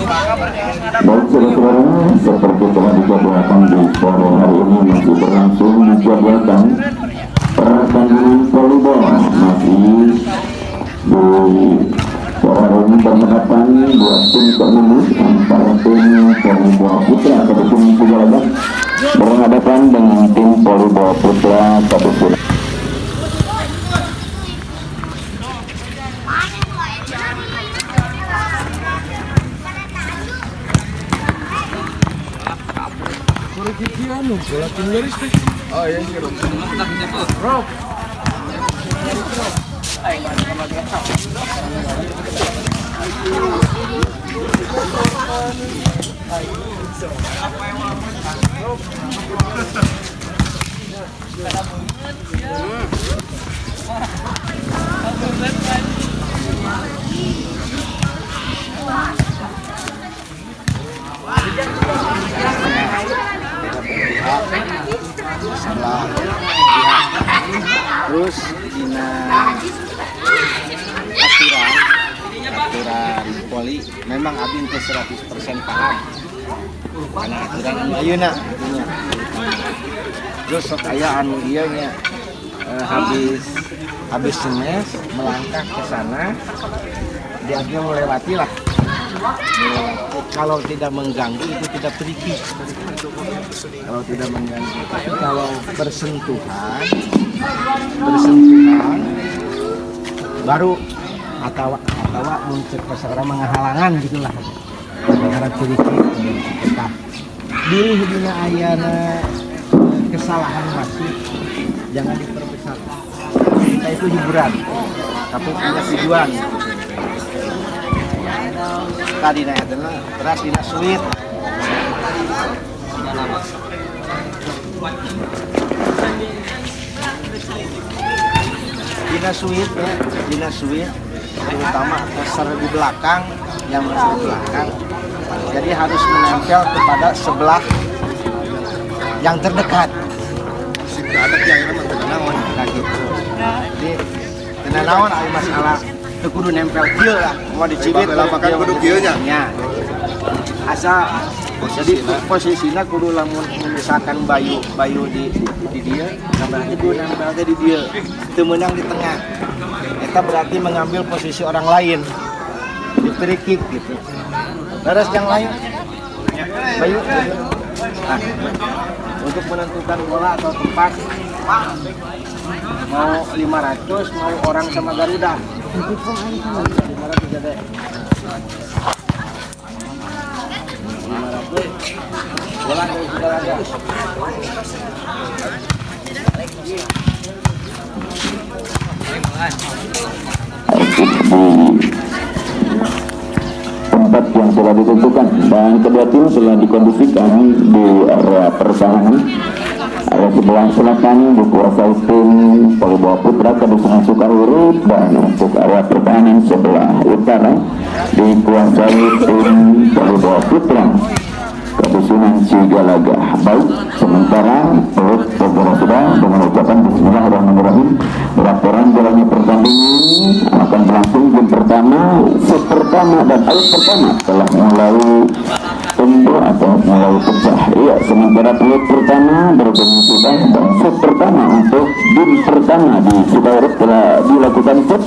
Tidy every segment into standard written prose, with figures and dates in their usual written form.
Baik saudara-saudara, seperti telah dijadwalkan di sore hari ini masih berlangsung dijadwalkan pertandingan volleyball masih di sore hari ini berhadapan dua tim termenus antara tim volleyball putra Kabupaten Sigalaga berhadapan dengan tim volleyball putra Kabupaten. Oh iya, Rob. Salah terus dina aturan poli memang abin ke 100% paham karena aturan anu ayeuna artinya. Terus sok aya anu ieu nya habis semes melangkah ke sana dia melewati lah. Kalau tidak mengganggu itu tidak tricky. Kalau tidak mengganggu, tapi kalau bersentuhan baru atau muncul seorang menghalangan gitulah. Cara tricky kita pilih dina ayana kesalahan wasit jangan diperbesar. Kita itu hiburan, tapi punya tujuan. Tadi naik teras dina suite. Dina suite terutama dasar di belakang yang masuk di belakang. Jadi harus menempel kepada sebelah yang terdekat. Ada yang terkenal gitu. Jadi tenanawan ada masalah. Itu kudu nempel kieu lah, mau dicibit lapakan kudu kieu nya. Asa jadi posisinya kudu lamun misalkan bayu di dia, berarti kudu nempel di dia. Teu meunang di tengah. Eta berarti mengambil posisi orang lain. Di free kick gitu. Terus yang lain bayu nah, untuk menentukan bola atau tempat mau 500 mau orang sama Garuda. Bola sudah ada. Tempat yang telah ditentukan dan kedua tim telah dikondisikan di area pertahanan. Area sebelah selatan dikuasai tim volleyball putra Kabupaten Sukawuru dan untuk area pertahanan sebelah utara dikuasai tim volleyball putra Kabupaten Sigalaga. Baik, sementara perut sudah dengan ucapan Bismillahirrahmanirrahim laporan jalannya pertandingan akan berlangsung game pertama, set pertama dan alat pertama telah mulai tumbuh atau mulai pecah. Iya, sementara perut pertama berbunyi sudah dan set pertama untuk game pertama di Sukawuru telah dilakukan set.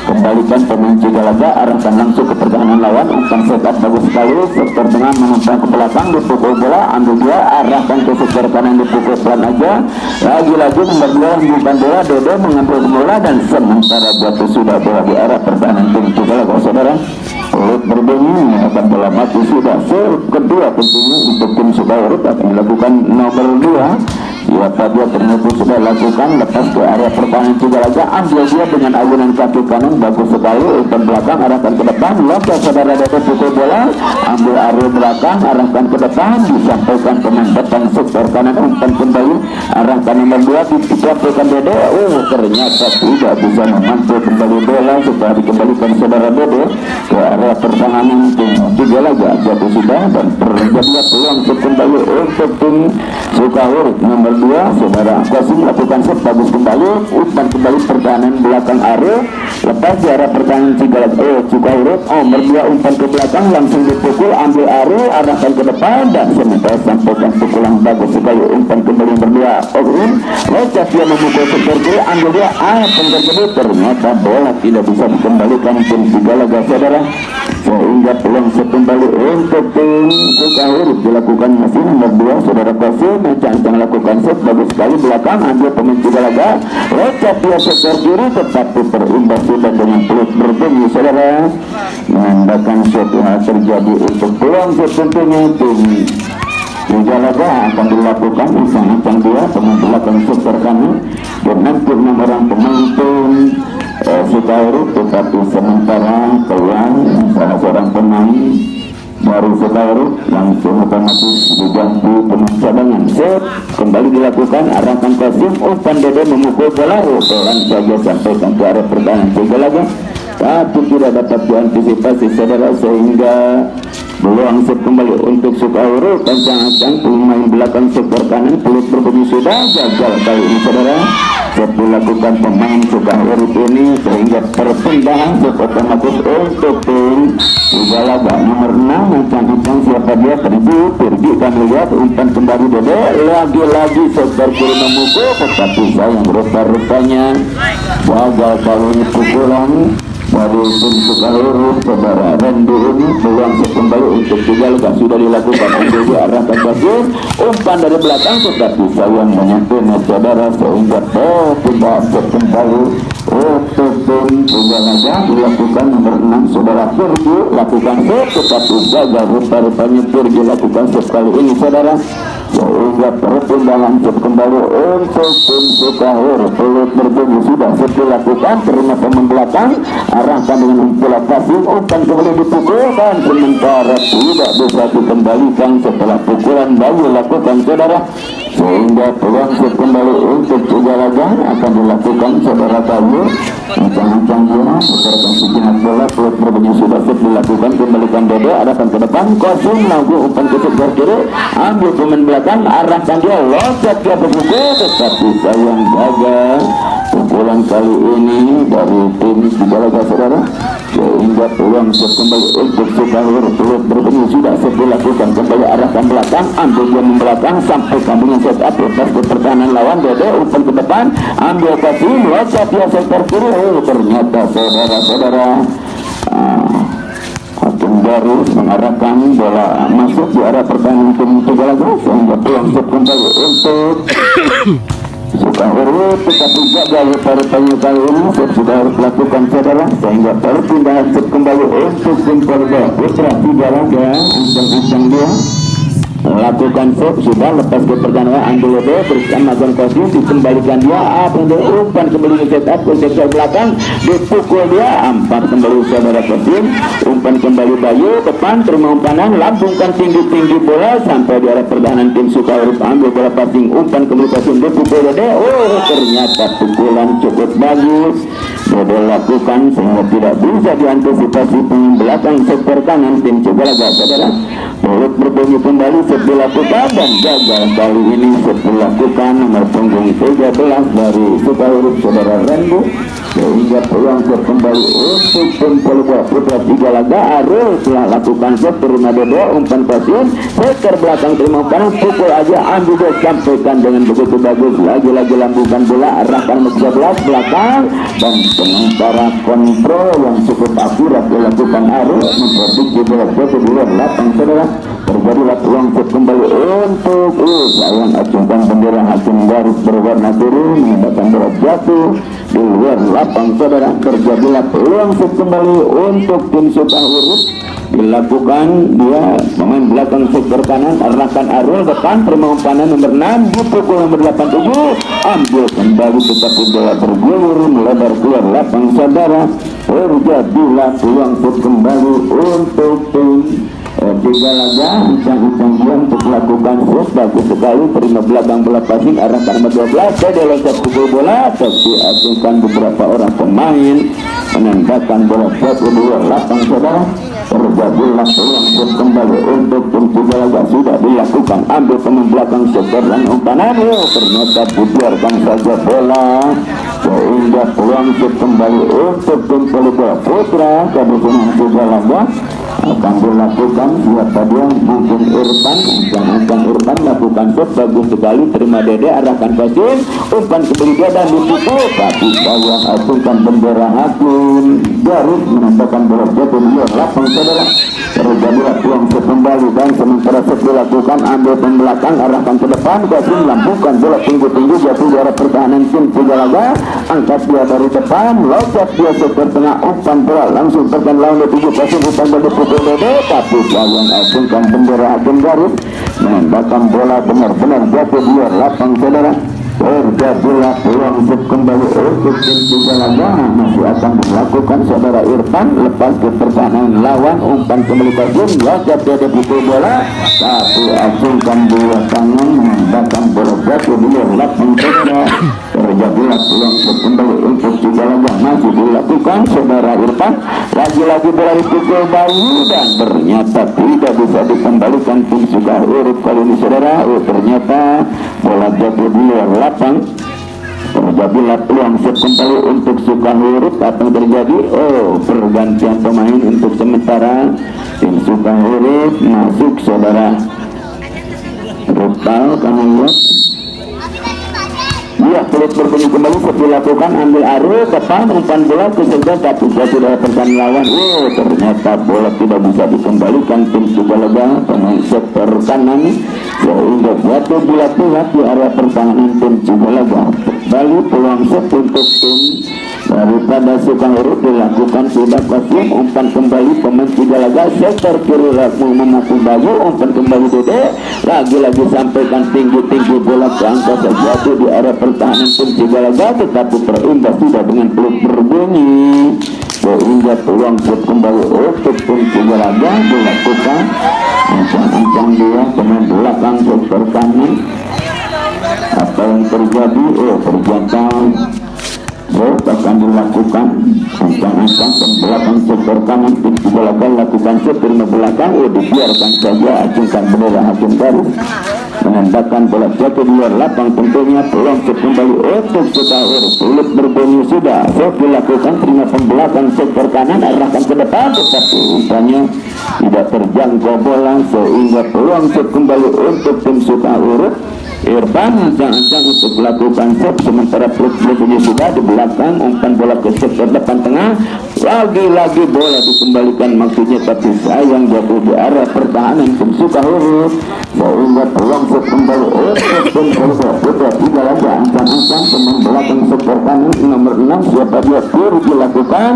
Kembalikan pemain Sigalaga arahkan langsung ke pertahanan lawan, akan setup bagus sekali. Sektor tengah menentang ke belakang, dipukul bola, ambil dia, arahkan ke sektor kanan, dipukul pelan aja. Lagi-lagi nomor 2 bukan bola, Dodo mengambil bola dan sementara jatuh sudah bola di arah pertahanan tim Sigalaga. Saudara, pelut berbunyi akan bola mati sudah. Kedua tentunya untuk tim Sukawuru akan dilakukan nomor 2. Ya, tadi ternyata sudah lakukan lepas ke area pertahanan Sigalaga, ambil dia dengan agunan kaki kanan bagus sekali, umpan belakang arahkan ke depan, lompat saudara Dede pukul bola, ambil area belakang arahkan ke depan, disampaikan pemain depan sektor kanan, umpan kembali arahkan nomor 2 disampaikan Dede. Ternyata tidak bisa memantul kembali bola setelah dikembalikan saudara Dede ke area pertahanan tim Sigalaga. Jatuh sudah dan terjadi peluang kembali untuk tim Sukawuru nomor nomor 2 saudara Qasim lakukan set bagus kembali, umpan kembali pertahanan belakang area, lepas di arah pertahanan Cukahurut, nomor 2 umpan ke belakang langsung dipukul, ambil area, arahkan ke depan dan sementara sampaikan pukulan bagus sekali, umpan kembali nomor 2 Ogrin, locak dia memukul sektor kiri, ambil dia tersebut, ternyata bola tidak bisa dikembalikan tim Sigalaga saudara, sehingga peluang set kembali untuk tim Cukahurut dilakukan masih nomor 2 saudara Qasim, mencang-cang lakukan set bagus sekali belakang, ambil pemain Sigalaga, locak dia sektor kiri tetapi terimbas sudah dengan peluit berbunyi saudara, menandakan suatu hal terjadi untuk peluang set tentunya tim Sigalaga akan dilakukan uncang-uncang dia pemain belakang sektor kanan dengan 6 orang pemain tim Cukahurut, tetapi sementara peluang salah seorang pemain dari Cukahurut langsung otomatis diganti pemain cadangan. Set kembali dilakukan, arahkan Qasim, umpan Dede memukul bola pelan saja sampaikan ke arah pertahanan Sigalaga, tapi tidak dapat diantisipasi saudara, sehingga peluang set kembali untuk Cukahurut. Kencang-kencang pemain belakang sektor kanan, peluit berbunyi sudah gagal kali ini saudara. Set dilakukan pemain Cukahurut ini sehingga perpindahan set otomatis untuk tim Sigalaga nomor 6 kencang-kencang siapa dia pergi kami lihat umpan kembali Dede, lagi-lagi sektor kiri memukul tetapi sayang rupa-rupanya gagal kali ini pukulan dari tim Cukahurut saudara. Rendu ini peluang set kembali untuk Sigalaga sudah dilakukan untuk diarahkan Qasim, umpan dari belakang tetapi sayang menyentuh saudara, sehingga tidak set kembali untuk tim Sigalaga dilakukan nomor 6 saudara Firgi lakukan set tetapi gagal rupa-rupanya Firgi lakukan set kali ini saudara, sehingga perpindahan set kembali untuk tim Cukahurut. Peluit berbunyi sudah set dilakukan, terima pemain belakang, arahkan dengan umpan Qasim, umpan kembali dipukul dan sementara tidak bisa dikembalikan setelah pukulan Bayu lakukan saudara, sehingga peluang set kembali untuk Sigalaga akan dilakukan saudara Bayu. Ancang-ancang dia putarkan sejenak bola, peluit berbunyi sudah set dilakukan, kembalikan Dede, arahkan ke depan Qasim, langsung umpan ke sebelah kiri, ambil pemain belakang, arahkan dia, loncat dia berpukul tetapi sayang gagal pukulan kali ini dari tim Sigalaga saudara, sehingga peluang set kembali untuk Cukahurut. Peluit berbunyi sudah set dilakukan, kembali arahkan belakang, ambil dia membelakang sampai kambingnya set up lepas ke pertahanan lawan Dede, umpan ke depan, ambil Qasim, loncat dia sektor kiri, ternyata saudara-saudara Hakim Darus mengarahkan bola masuk di arah pertahanan tim Sigalaga, sehingga peluang set kembali untuk Cukahurut tetapi gagal rupanya kali ini set sudah harus lakukan saudara, sehingga perpindahan set kembali untuk tim Polda Putra Sigalaga. Ancang-ancang dia lakukan set sudah lepas ke pertahanan, ambil Dede bersama Qasim, dikembalikan dia umpan kembali set up ke sektor belakang, dipukul dia, empat kembali saudara Qasim, umpan kembali Bayu depan, terima umpanan, lambungkan tinggi-tinggi bola sampai di arah pertahanan tim Cukahurut, ambil bola passing, umpan kembali Qasim, dipukul Dede, ternyata pukulan cukup bagus Dede lakukan sehingga tidak bisa diantisipasi pemain belakang sektor kanan tim Sigalaga saudara. Peluit berbunyi kembali set dilakukan dan gagal kali ini set dilakukan nomor punggung 13 dari Cukahurut saudara Rendu, sehingga peluang set kembali untuk tim Polda Putra Sigalaga. Arul telah lakukan set, terima Dede, umpan Qasim, sektor belakang terima umpan, pukul aja, ambil dia, sampaikan dengan begitu bagus, lagi-lagi lambungkan bola, arahkan nomor 13 belakang, dan sementara kontrol yang cukup akurat dilakukan Arul, memprediksi bola jatuh di luar lapang saudara. Terjadilah peluang set kembali untuk sayang acungkan bendera Hakim Garis berwarna biru, menandakan bola jatuh di luar lapang saudara. Terjadilah peluang set kembali untuk tim Cukahurut, dilakukan dia pemain belakang sektor kanan, arahkan Arul depan, terima umpanan nomor 6, dipukul nomor 87, ambil kembali tetapi bola bergulir melebar keluar lapang saudara. Terjadilah peluang set kembali untuk tim Sigalaga. Ancang-ancang dia untuk melakukan set bagus sekali, terima belakang bola passing, arahkan nomor 12, Dede loncat pukul bola tapi acungkan beberapa orang pemain, menandakan bola jatuh di luar lapang saudara. terjadilah langsung kembali untuk tim Cigalaga sudah dilakukan ambil pemain belakang sebar dan umpanan ternyata dibiarkan saja bola sehingga peluang kembali untuk tim Pelita Putra Kabupaten Cigalaga akan dilakukan siapa dia mungkin Irfan Irfan lakukan shot bagus sekali terima Dede arahkan pasir umpan kembali dia dan dipukul tapi sayang acungkan bendera hakim garis menambahkan bola jatuh di lapang saudara terjadilah peluang kembali dan sementara shot dilakukan ambil pembelakang arahkan ke depan Kasim lampukan bola tinggi-tinggi jatuh di arah pertahanan tim Cigalaga angkat dia dari depan loncat dia seper tengah umpan bola langsung terkena lawan tujuh Kasim umpan bola dipukul Dede tapi sayang acungkan bendera hakim garis menembakkan bola benar-benar jatuh di lapang saudara terjadilah peluang kembali untuk tim Cigalaga masih akan dilakukan saudara Irfan lepas ke pertahanan lawan umpan kembali Kasim loncat dia dipukul bola tapi acungkan dua tangan menembakkan bola jatuh di lapang saudara terjadilah peluang kembali untuk Cigalaga masih dilakukan saudara Irfan lagi-lagi bola dipukul bayi dan ternyata tidak bisa dikembalikan tim Cigalaga kali ini saudara ternyata bola jatuh di lapang terjadilah peluang kembali untuk Sukahuruf apa yang terjadi pergantian pemain untuk sementara tim Sukahuruf masuk saudara Rupal kanan ya pelut berbunyi kembali dilakukan ambil arus depan umpan bola ke sebelah tapi sudah pertahanan lawan ternyata bola tidak bisa dikembalikan tim Cigalaga pemain sektor kanan sehingga jatuh bulat-bulat di area pertahanan tim Cigalaga kembali peluang untuk tim daripada Sukahuruf dilakukan sudah Kasim umpan kembali pemain Cigalaga sektor kiri memukul baju umpan kembali Dede lagi-lagi sampaikan tinggi-tinggi bola ke angkasa jatuh di area pertahanan tim Cigalaga tetapi terimbas tidak dengan peluang berbunyi sehingga peluang kembali untuk tim Cigalaga dilakukan ancang-ancang dia pemain belakang sektor kanan apa yang terjadi ternyata akan dilakukan ancang-ancang belakang sektor kanan tim Cigalaga lakukan terima belakang dibiarkan saja acungkan bendera hakim garis menembakkan bola jatuh di luar lapang tentunya peluang kembali untuk Sukahuruf sulit berbunyi sudah dilakukan terima pembelakang sektor kanan arahkan ke depan tetapi umpannya tidak terjangkau bola sehingga peluang kembali untuk tim Sukahuruf Irfan ancang-ancang untuk melakukan set sementara peluk-peluknya sudah di belakang umpan bola ke sektor depan tengah lagi-lagi bola dikembalikan maksudnya tapi sayang jatuh di arah pertahanan tim Sukahuruf sehingga peluang kembali untuk tim Putra Cigalaga ancang-ancang pemain belakang sektor kanan nomor 6 siapa dia kiri dilakukan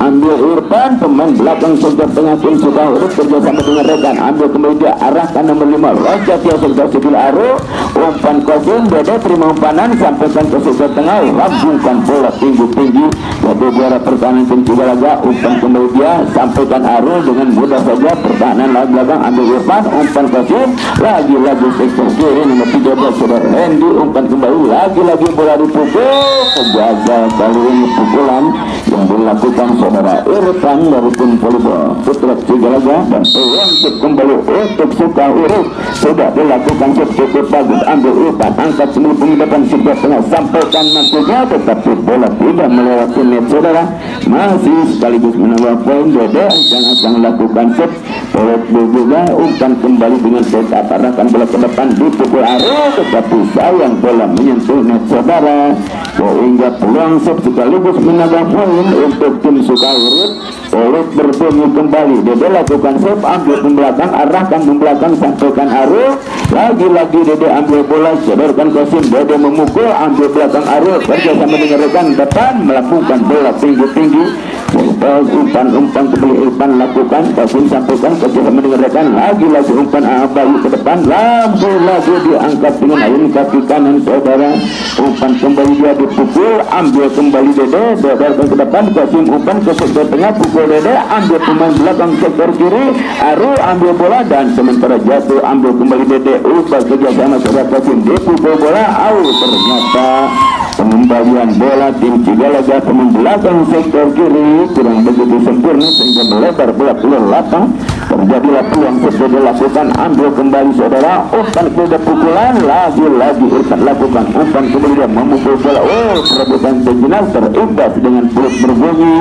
ambil Irfan pemain belakang sektor tengah tim Sukahuruf kerjasama dengan rekan ambil kembali dia arahkan nomor 5 loncat dia sudah sebil arus umpan Kasim Dede terima umpanan sampaikan ke sektor tengah lambungkan bola tinggi-tinggi jadi juara pertahanan tim Cigalaga umpan kembali dia sampaikan arus dengan mudah saja pertahanan belakang ambil Irfan umpan Kasim lagi-lagi sektor kiri nomor 13 saudara Randy umpan kembali lagi-lagi bola dipukul gagal kali ini pukulan yang dilakukan saudara Irfan dari tim Pelita Putra Cigalaga dan peluang kembali untuk Sukahuruf sudah dilakukan cukup bagus ambil Irfan angkat semua pengidapan sebelah tengah sampaikan maksudnya tetapi bola tidak melewati net saudara masih sekaligus menambah poin Dede ancang-ancang lakukan set pelut juga umpan kembali dengan tetap arahkan bola ke depan dipukul arus tetapi sayang bola menyentuh net saudara sehingga peluang set sekaligus menambah poin untuk tim Sukahuruf pelut berbunyi kembali Dede lakukan set ambil pembelakang arahkan pembelakang sampaikan arus lagi-lagi Dede ambil bola sodorkan Kasim Dede memukul ambil belakang arus kerjasama dengan rekan depan melakukan bola tinggi-tinggi umpan kembali Irfan lakukan Kasim sampaikan kerjasama dengan rekan lagi-lagi umpan Abayu ke depan lagi diangkat dengan ayun kaki kanan saudara umpan kembali dia dipukul ambil kembali Dede sodorkan ke depan Kasim umpan ke sektor tengah pukul Dede ambil pemain belakang sektor kiri arus ambil bola dan sementara jatuh ambil kembali Dede ubah kerjasama saudara Kasim dipukul bola ternyata pengembalian bola tim Cigalaga pemain belakang sektor kiri kurang begitu sempurna sehingga melebar bola keluar lapang. Terjadilah peluang sudah dilakukan, ambil kembali saudara, umpan kepada pukulan, lagi-lagi Irfan lakukan umpan kemudian memukul bola. Perebutan sejenak terimbas dengan peluit berbunyi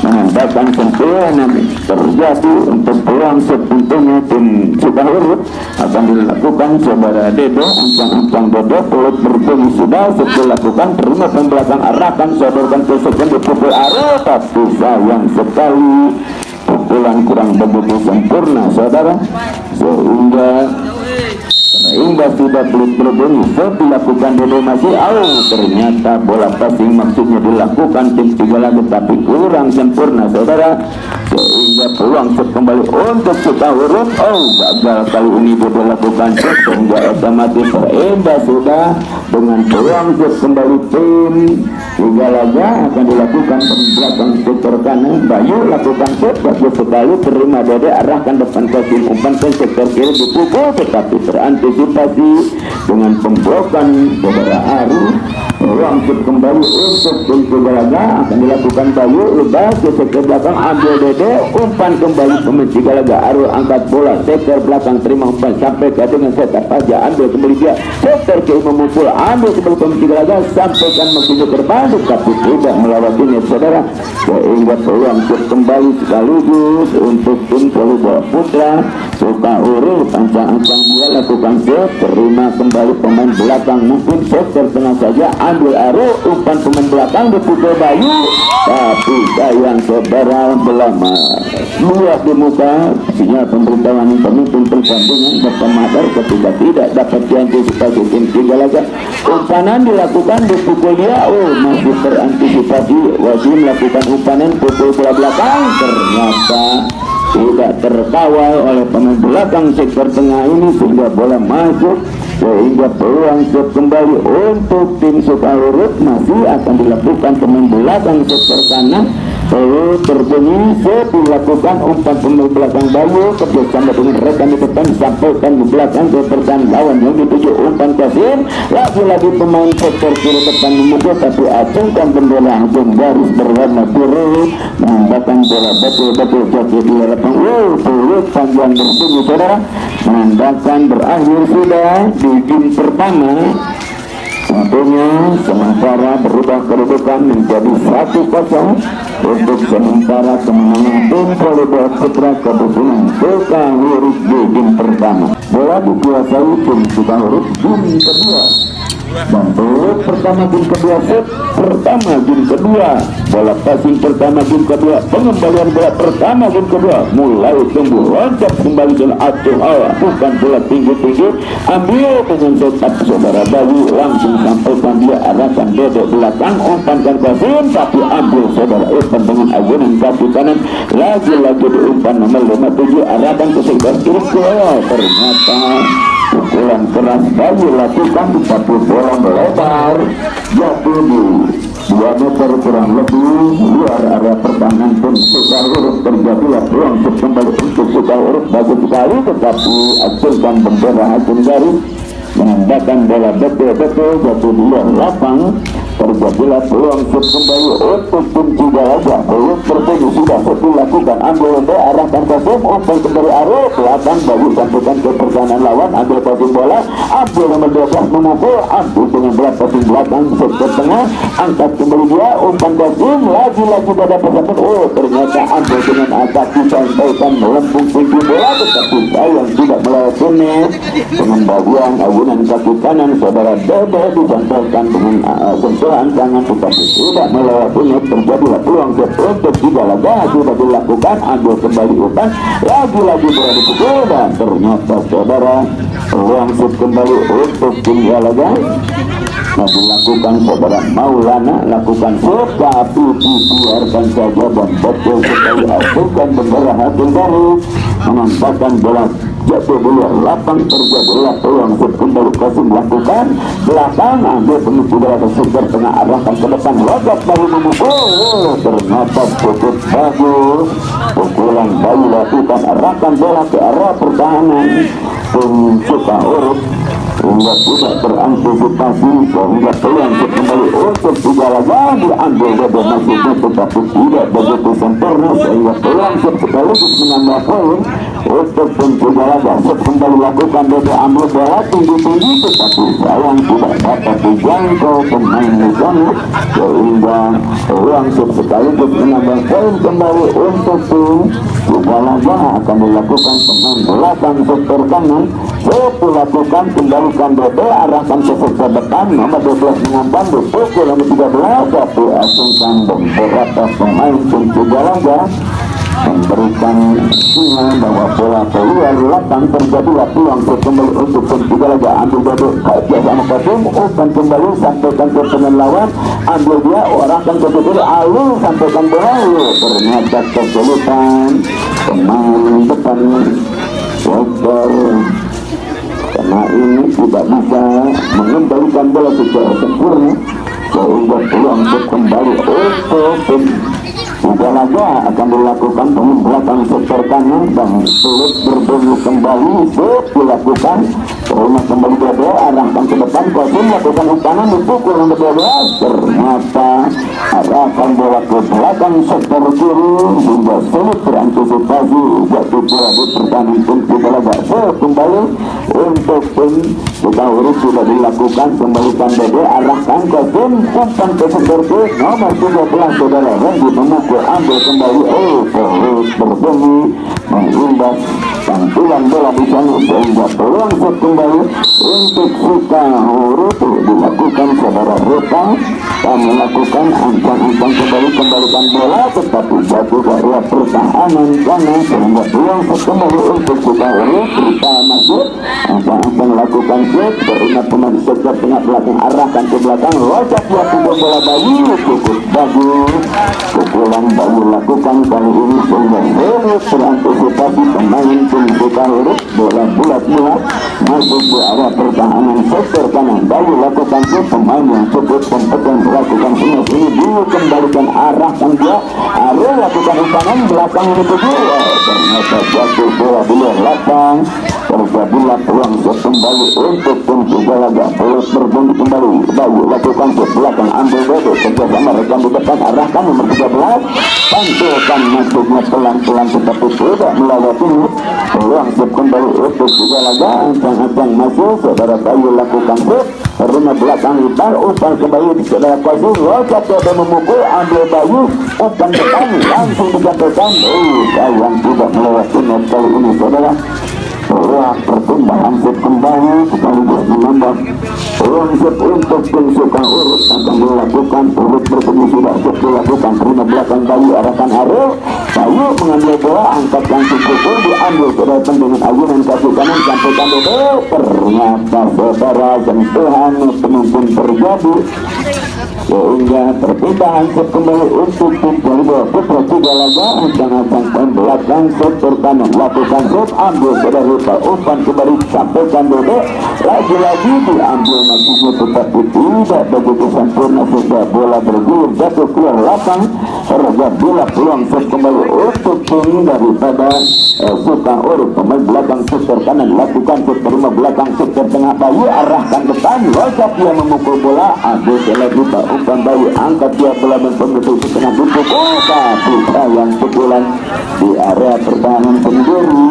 menandakan sempurna terjadi untuk peluang sebetulnya tim Sukahurut akan dilakukan saudara Dedo. Umpan Dedo peluit berbunyi sudah dilakukan, terima pembelakang arahkan sodorkan ke sektor pukul arah, tapi sayang sekali pukulan kurang begitu sempurna saudara, sehingga sudah peluit berbunyi dilakukan Dedo masih ternyata bola passing maksudnya dilakukan tim Cigalaga tapi kurang sempurna saudara, sehingga peluang set kembali untuk Sukahurut. Gagal kali ini Dedo lakukan set sehingga otomatis terimbas sudah dengan peluang set kembali tim Cigalaga akan dilakukan belakang sektor kanan. Bayu lakukan set bagus sekali, terima Dede arahkan depan kasih umpan ke sektor kiri dipukul tetapi terantisipasi dengan pemblokan saudara Aru. Peluang set kembali untuk tim Cigalaga akan dilakukan Bayu lepas ke sektor belakang, ambil Dede umpan kembali pemain Cigalaga. Aru angkat bola sektor belakang, terima umpan sampai ke dengan setup aja, ambil kembali dia sektor kiri memukul, ambil kembali pemain Cigalaga sampaikan menuju terbang tapi tidak melewatinya saudara, sehingga peluang set kembali sekaligus untuk tim Polda Putra Sukahurut. Ancang-ancang dia lakukan set, terima kembali pemain belakang, mungkin sektor tengah saja, ambil Aru umpan pemain belakang dipukul Bayu tapi sayang saudara belum luas di muka sinyal pemberitahuan pemimpin pertandingan berpemadar ketika tidak dapat diantisipasi tim Cigalaga. Umpanan dilakukan dipukul dia, masih terantisipasi wajib melakukan umpanan pukul bola belakang, ternyata tidak terkawal oleh pemain belakang sektor tengah ini sehingga bola masuk, sehingga peluang set kembali untuk tim Sukahurut masih akan dilakukan pemain belakang sektor kanan. Lalu berbunyi set dilakukan umpan pemain belakang Bayu kerjasama dengan rekan di depan sampaikan di belakang ke pertahanan lawan yang dituju umpan Kasim, lagi-lagi pemain sektor kiri depan memukul tapi acungkan bendera hancur garis berwarna biru menandakan bola betul-betul jatuh di hadapan peluit panjang berbunyi saudara, menandakan berakhir sudah di game pertama. Tentunya sementara berubah kedudukan menjadi 1-0 untuk sementara kemenangan tim Polda Putra Kabupaten Sukahurut di game pertama. Bola dikuasai tim Sukahurut game kedua dan peluit pertama game kedua, set pertama game kedua, bola passing pertama game kedua, pengembalian bola pertama game kedua mulai tumbuh loncat kembali dan acung bukan bola tinggi-tinggi, ambil dengan setup saudara Bayu langsung sampaikan dia arahkan Dedo belakang umpankan Kasim tapi ambil saudara Irfan dengan agunan kaki kanan, lagi-lagi diumpan nomor 57 arahkan ke sektor kiri, ternyata pukulan keras Bayu lakukan tapi bola melebar jatuh di 2 meter kurang lebih luar area pertahanan tim Sukahurut. Terjadilah peluang kembali untuk Sukahurut bagus sekali tetapi acungkan bendera hancur garis menandakan bola betul-betul jatuh di luar lapang. Terjadilah peluang kembali untuk tim Cigalaga. Peluit berbunyi sudah dilakukan, ambil Lende arahkan Kasim umpan kembali Aru belakang Bayu sampaikan ke pertahanan lawan, ambil passing bola, ambil nomor 12 memukul, ambil dengan bola passing belakang sektor tengah, angkat kembali dia umpan Kasim lagi-lagi pada persamaan, ternyata ambil dengan angkat disampaikan melempung tinggi bola tetapi sayang tidak melewatinya dengan bagian agunan kaki kanan saudara Dede disampaikan dengan sentuhan tangan tetapi tidak melewatinya. Terjadilah peluang untuk Cigalaga sudah dilakukan, ambil kembali umpan lagi-lagi bola dipukul dan ternyata saudara peluang kembali untuk Cigalaga dilakukan saudara Maulana lakukan shoot tapi dibiarkan saja dan betul sekali acungkan bendera hasil garis menambahkan bola jatuh bola lapang terjadilah peluang shoot kembali Qasim lakukan belakang ambil pemicu bola ke sekitar tengah arahkan ke depan Rajab baru memukul ternyata cukup bagus pukulan baru lakukan arahkan bola ke arah pertahanan suka urut hingga tidak terantisipasi sehingga peluang kembali untuk tiga laga diambil dari maksudnya tetapi tidak begitu sempurna sehingga peluang sekaligus menambah poin untuk tiga laga kembali lakukan dari ambil bola tinggi-tinggi tetapi sayang tidak dapat dijangkau pemain Muzani sehingga peluang sekaligus menambah poin kembali untuk tiga laga akan dilakukan pemain belakang sektor kanan lakukan kembalikan DB arahkan ke sektor depan nomor 12 mengambil pukul nomor 13 tapi asingkan beberapa pemain tiga laga memberikan sinyal bahwa bola keluar lapang terjadilah peluang kembali untuk tiga laga ambil duduk kajian sama Qasim umpan kembali sampaikan ke pemain lawan ambil dia arahkan ke kiri alu sampaikan bola ternyata kesulitan pemain depan sektor karena ini tidak bisa mengembalikan bola secara sempurna sehingga peluang kembali untuk tiga laga akan dilakukan pemain belakang sektor kanan dan sulit berbunyi kembali dilakukan terima kembali dada arahkan ke depan Qasim lakukan umpan dipukul nomor 12 ternyata arahkan bola ke belakang sektor kiri hingga sulit berantisipasi jatuh bola di pertandingan tim tiga laga kembali untuk tim kita urus sudah dilakukan kembalikan dada arahkan Qasim umpan ke sektor kiri nomor 13 saudara Randy memukul ambil kembali terus berbunyi mengimbas tampilan bola di sana sehingga peluang kembali untuk suka huruf dilakukan saudara Rupa dan melakukan ancang-ancang kembalikan bola tetapi jatuh dari pertahanan sana sehingga peluang kembali untuk suka huruf Rupa masuk ancang-ancang lakukan set terima pemain sektor tengah belakang arahkan ke belakang lojak lakukan bola bayi cukup bagus pukulan baru lakukan kali ini sehingga serius berantisipasi pemain tim suka huruf bola bulat-bulat masuk ke arah pertahanan sektor kanan baru lakukan ke pemain yang cukup kompeten melakukan semua ini dulu kembalikan arahkan dia arah lakukan umpan belakang ini kedua ternyata jatuh bola di luar lapang terjadilah peluang kembali untuk tim tiga laga peluang berbunyi kembali baru lakukan ke belakang ambil bodoh kerjasama rekan di depan arahkan nomor 13 pantulkan masuknya pelan-pelan tetapi tidak melewati peluang kembali untuk tiga laga ancang-ancang masuk saudara Bayu lakukan set rumah belakang lebar umpan kembali di saudara Qasim lojak coba memukul ambil Bayu umpan depan langsung disampaikan sayang tidak melewati kali ini saudara peluang pertumbuhan set kembali sekaligus menambah peluang set untuk tim suka urut akan dilakukan urut bertemu sudah set dilakukan terima belakang Bayu arahkan Ariel Bayu mengambil bola angkat langsung pukul diambil ke depan dengan ayunan kaki kanan sampaikan dede ternyata saudara sentuhan pemimpin terjadi sehingga perpindahan set kembali untuk tim Polda Putra tiga laga ancang-ancang pemain belakang sektor kanan lakukan set ambil saudara umpan kembali sampaikan dede lagi-lagi diambil maksudnya tetapi tidak begitu sempurna sehingga bola bergulir jatuh keluar lapang terjadilah peluang set kembali untuk tim daripada suka urut pemain belakang sektor kanan lakukan set terima belakang sektor tengah Bayu arahkan depan lojak dia memukul bola ambil lagi umpan Bayu angkat dia bola berpenutup setengah dipukul tapi sayang pukulan di area pertahanan sendiri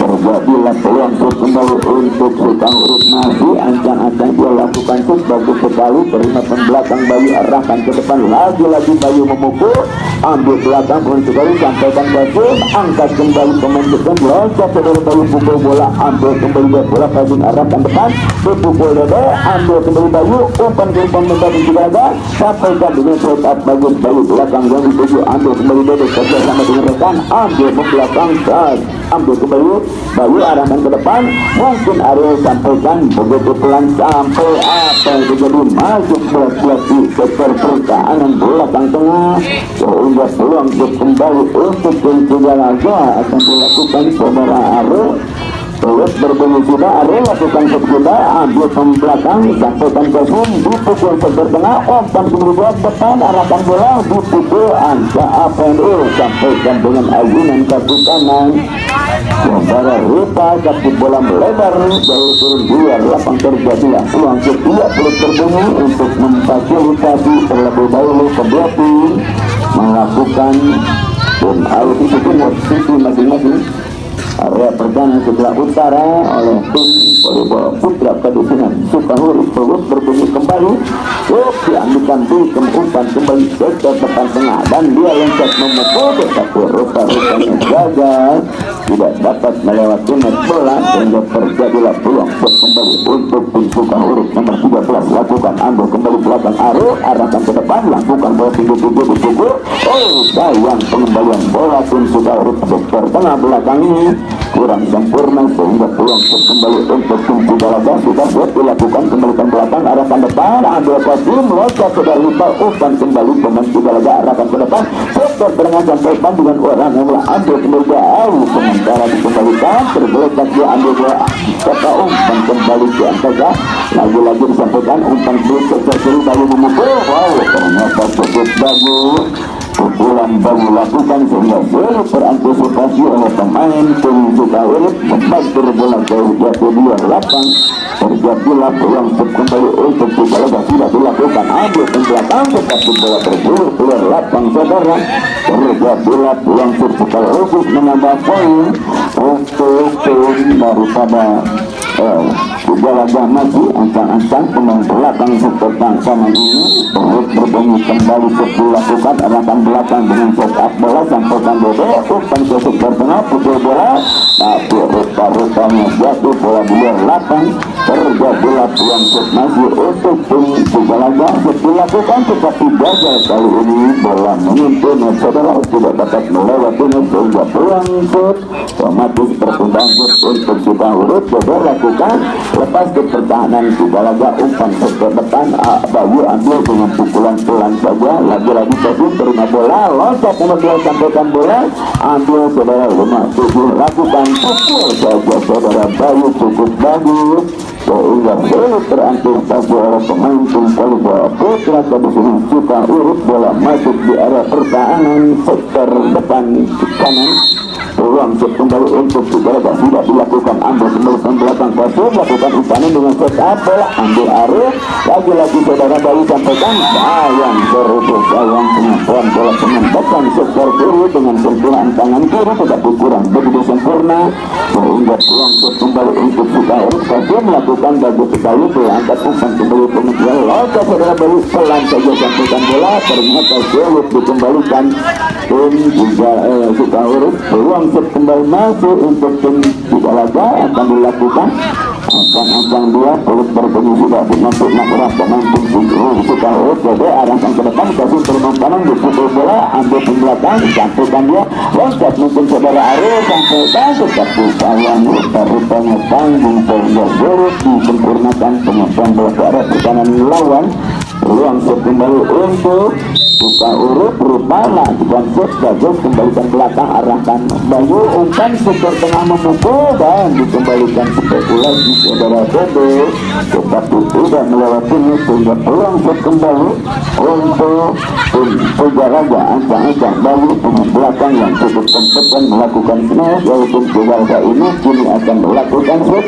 terjadilah peluang kembali untuk suka urut masih ancang-ancang dia lakukan set bagus sekali terima pembelakang Bayu arahkan ke depan lagi-lagi Bayu memukul ambil belakang pun sekali sampaikan Qasim angkat kembali pemain depan lojak saudara Bayu pukul bola ambil kembali bola Qasim arahkan depan dipukul dede ambil kembali Bayu umpan ke depan menjadi juga ada sampaikan dengan set up bagus Bayu belakang yang dituju ambil kembali dede kerja sama dengan rekan ambil pembelakang ambil kembali Bayu arahkan ke depan mungkin Ariel sampaikan begitu pelan sampai apa yang terjadi masuk belas-belas di sektor pertahanan belakang tengah sehingga peluang kembali untuk tim tiga laga akan dilakukan saudara Ariel urut berbunyi sudah Ari lakukan set sudah ambil pembelakang sampaikan ke zoom dipukul seger tengah umpan kedua depan arahkan bola dipukul angka APNU sampaikan dengan ayunan kaki kanan saudara Rupa kaki bola melebar jauh turun luar lapang terjadilah peluang kedua perut berbunyi untuk memfasilitasi terlebih dahulu kedua tim melakukan dan harus ikutin sisi masing-masing area pertahanan sebelah utara oleh tim volleyball putra Kadusunan Sukahurip terus berbunyi kembali diambilkan di umpan kembali sektor depan tengah dan dia loncat memukul tetapi rupa-rupanya gagal tidak dapat melewati net bola sehingga terjadilah peluang set kembali untuk tim Sukahurip nomor 13 lakukan ambil kembali belakang arahkan ke depan lakukan bola tinggi-tinggi dipukul sayang pengembalian bola tim Sukahurip sektor tengah belakang ini kurang sempurna sehingga peluang kembali untuk tim Cigalaga sudah buat dilakukan kembalikan belakang arahkan depan ambil kosim loncat sudah lupa umpan kembali pemain Cigalaga arahkan ke depan sektor tengah sampaikan dengan orang yang ambil kembali jauh sementara dikembalikan tergeletak dia ambil bola kata umpan kembali ke angka lagi-lagi disampaikan umpan kembali sektor kiri baru memukul ternyata cukup bagus pukulan baru lakukan sehingga sulit berantisipasi oleh pemain tim Sukahurip membantu bola jauh jatuh di luar lapang terjadilah peluang kembali untuk Cigalaga sudah dilakukan ambil ke belakang tetapi bola terjulur keluar lapang saudara terjadilah peluang Cigalaga menambah poin untuk tim daripada Cigalaga masih ancang-ancang pemain belakang sektor kanan ini terus berbunyi kembali dilakukan arahkan belakang dengan set up bola sampaikan Dede umpan ke sektor tengah pukul bola tapi rupa-rupanya jatuh bola di luar lapang terjadilah peluang set masih untuk tim Cigalaga dilakukan tetapi gagal kali ini bola menyentuh saudara tidak dapat melewati sehingga peluang set otomatis perpindahan untuk Sukahurip lakukan lepas ke pertahanan Cigalaga umpan sektor depan Bayu ambil dengan pukulan pelan saja lagi-lagi Bayu terima bola loncat nomor 2 sampaikan bola ambil saudara 57 lakukan pukul saja saudara Bayu cukup bagus sehingga sulit terantisipasi oleh pemain tim volleyball putra Kadusunan Sukahurip bola masuk di area pertahanan sektor depan kanan peluang set kembali untuk Cigalaga sudah dilakukan ambil kembali ke belakang kosong lakukan umpanan dengan set up bola ambil Arif lagi-lagi saudara Bayu sampaikan sayang seruput sayang pengakuan bola penempatan sektor kiri dengan sentuhan tangan kiri tetapi kurang begitu sempurna sehingga peluang set kembali untuk Sukahurip kosong melakukan bagus sekali angkat umpan kembali pengejar loncat saudara Bayu pelan saja sampaikan bola ternyata sulit dikembalikan tim Sukahurip peluang set kembali masuk untuk tim Cigalaga akan dilakukan akan dia perut berbunyi sudah untuk mengarah pemain tim Sukahurip jadi arahkan ke depan kasih terima kanan dipukul bola ambil ke belakang sampaikan dia loncat mungkin saudara Ariel sampaikan tetapi sayang rupa-rupanya tanggung sehingga sulit disempurnakan pengemban bola ke arah pertahanan lawan peluang set kembali untuk Sukahurip berupa lakukan set bagus kembalikan belakang arahkan Bayu umpan sektor tengah memukul dan dikembalikan spekulasi saudara Dede tetapi tidak melewatinya sehingga peluang set kembali untuk tim Cigalaga ancang-ancang Bayu pemain belakang yang cukup kompeten melakukan smash yaitu Cigalaga ini kini akan melakukan set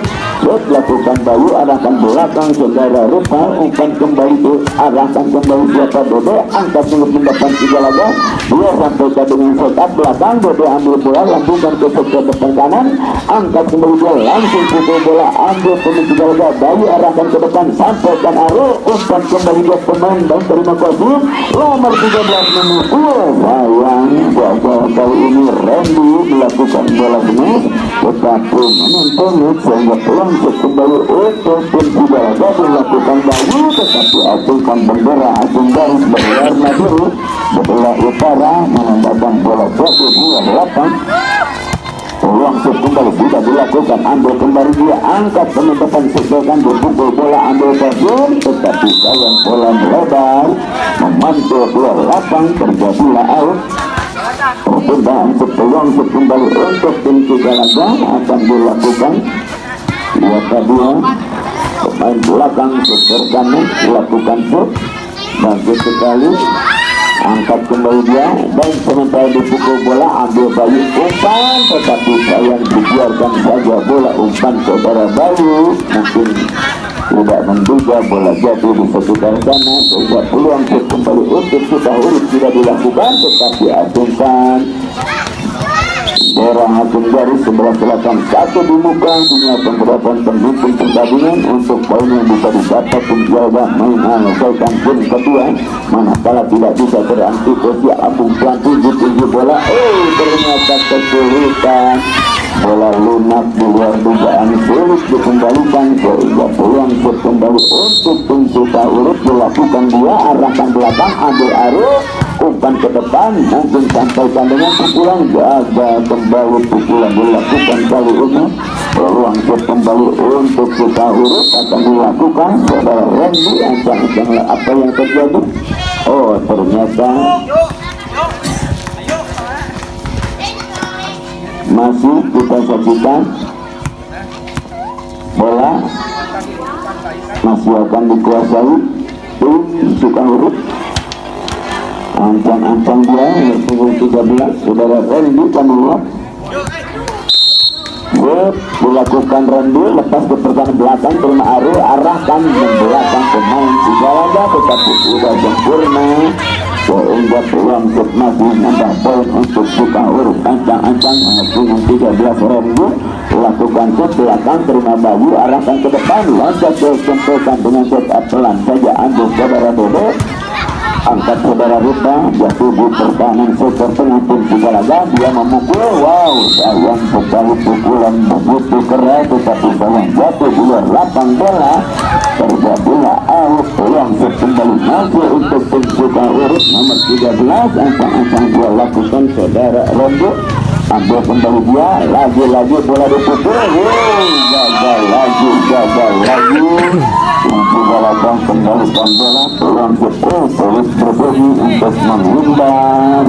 lakukan Bayu arahkan belakang saudara Rupa umpan kembali arahkan kembali siapa Dede angkat mendepan Cigalaga dia sampaikan dengan setup belakang Dede ambil bola langsungkan ke sektor depan kanan angkat kembali bola langsung pukul bola ambil pemain Cigalaga Bayu arahkan ke depan sampaikan Arul umpan kembali dia pemain dan terima kasih nomor 13 memukul sayang gagal kali ini Randy melakukan bola smash tetapi menonton sehingga peluang kembali untuk tim Cigalaga dilakukan Bayu tetapi acungkan bendera acung garis berwarna biru sebelah utara menandakan bola jatuh di lapang peluang set kembali sudah dilakukan ambil kembali dia angkat penempatan sesuaikan dipukul bola ambil bagian tetapi sayang bola melebar memantul keluar lapang terjadilah out perpindahan peluang set kembali untuk tim Cigalaga akan dilakukan dua kedua pemain belakang super kanan lakukan shoot bagus sekali, angkat kembali dia dan sementara dipukul bola ambil Bayu umpan, tetapi sayang dibiarkan saja bola umpan saudara Bayu mungkin tidak menduga bola jatuh di sekitar sana sehingga peluang shoot kembali untuk Suka Urip tidak dilakukan, tetapi asumkan daerah hakim dari sebelah selatan satu di muka punya penerapan pemimpin pertandingan untuk poin yang bisa didapat menjaga menyelesaikan game kedua, manakala tidak bisa terantisipasi Abung Pelanti di tinggi bola ternyata kesulitan, bola lunak di luar dugaan, sulit dikembalikan sehingga peluang shoot kembali untuk tim Suka Urip dilakukan dia, arahkan belakang ambil arus umpan ke depan mungkin sampaikan dengan pukulan, jaga kembali pukulan dilakukan kali ini, peluang shoot kembali untuk Suka Urip akan dilakukan saudara Randy. Ancang-ancang apa yang terjadi, ternyata masih kita saksikan bola masih akan dikuasai tim Suka Urip. Ancang-ancang dia berpukul 13 saudara Randy kami lihat dilakukan Randy lepas ke pertahanan belakang terima arahkan membelakang pemain Sigalaga tetapi sudah sempurna sehingga peluang shoot masih menambah poin untuk Suka Urip. Ancang-ancang dengan 13 Randy lakukan shoot belakang terima Bayu arahkan ke depan loncat disempurnakan dengan shot pelan saja ambil saudara Dodo, angkat saudara Rita jatuh di pertahanan sektor tengah tim Sigalaga, dia memukul, sayang sekali pukulan begitu keras tetapi sayang jatuh di luar lapang bola, terjadilah out, peluang shoot kembali masih untuk tim Suka Urip nomor 13. Ancang-ancang dia lakukan saudara Rondo, ambil kembali dia, lagi-lagi bola dipukul, gagal lagi Sigalaga kembalikan bola, peluang shoot terus berbunyi untuk menghindar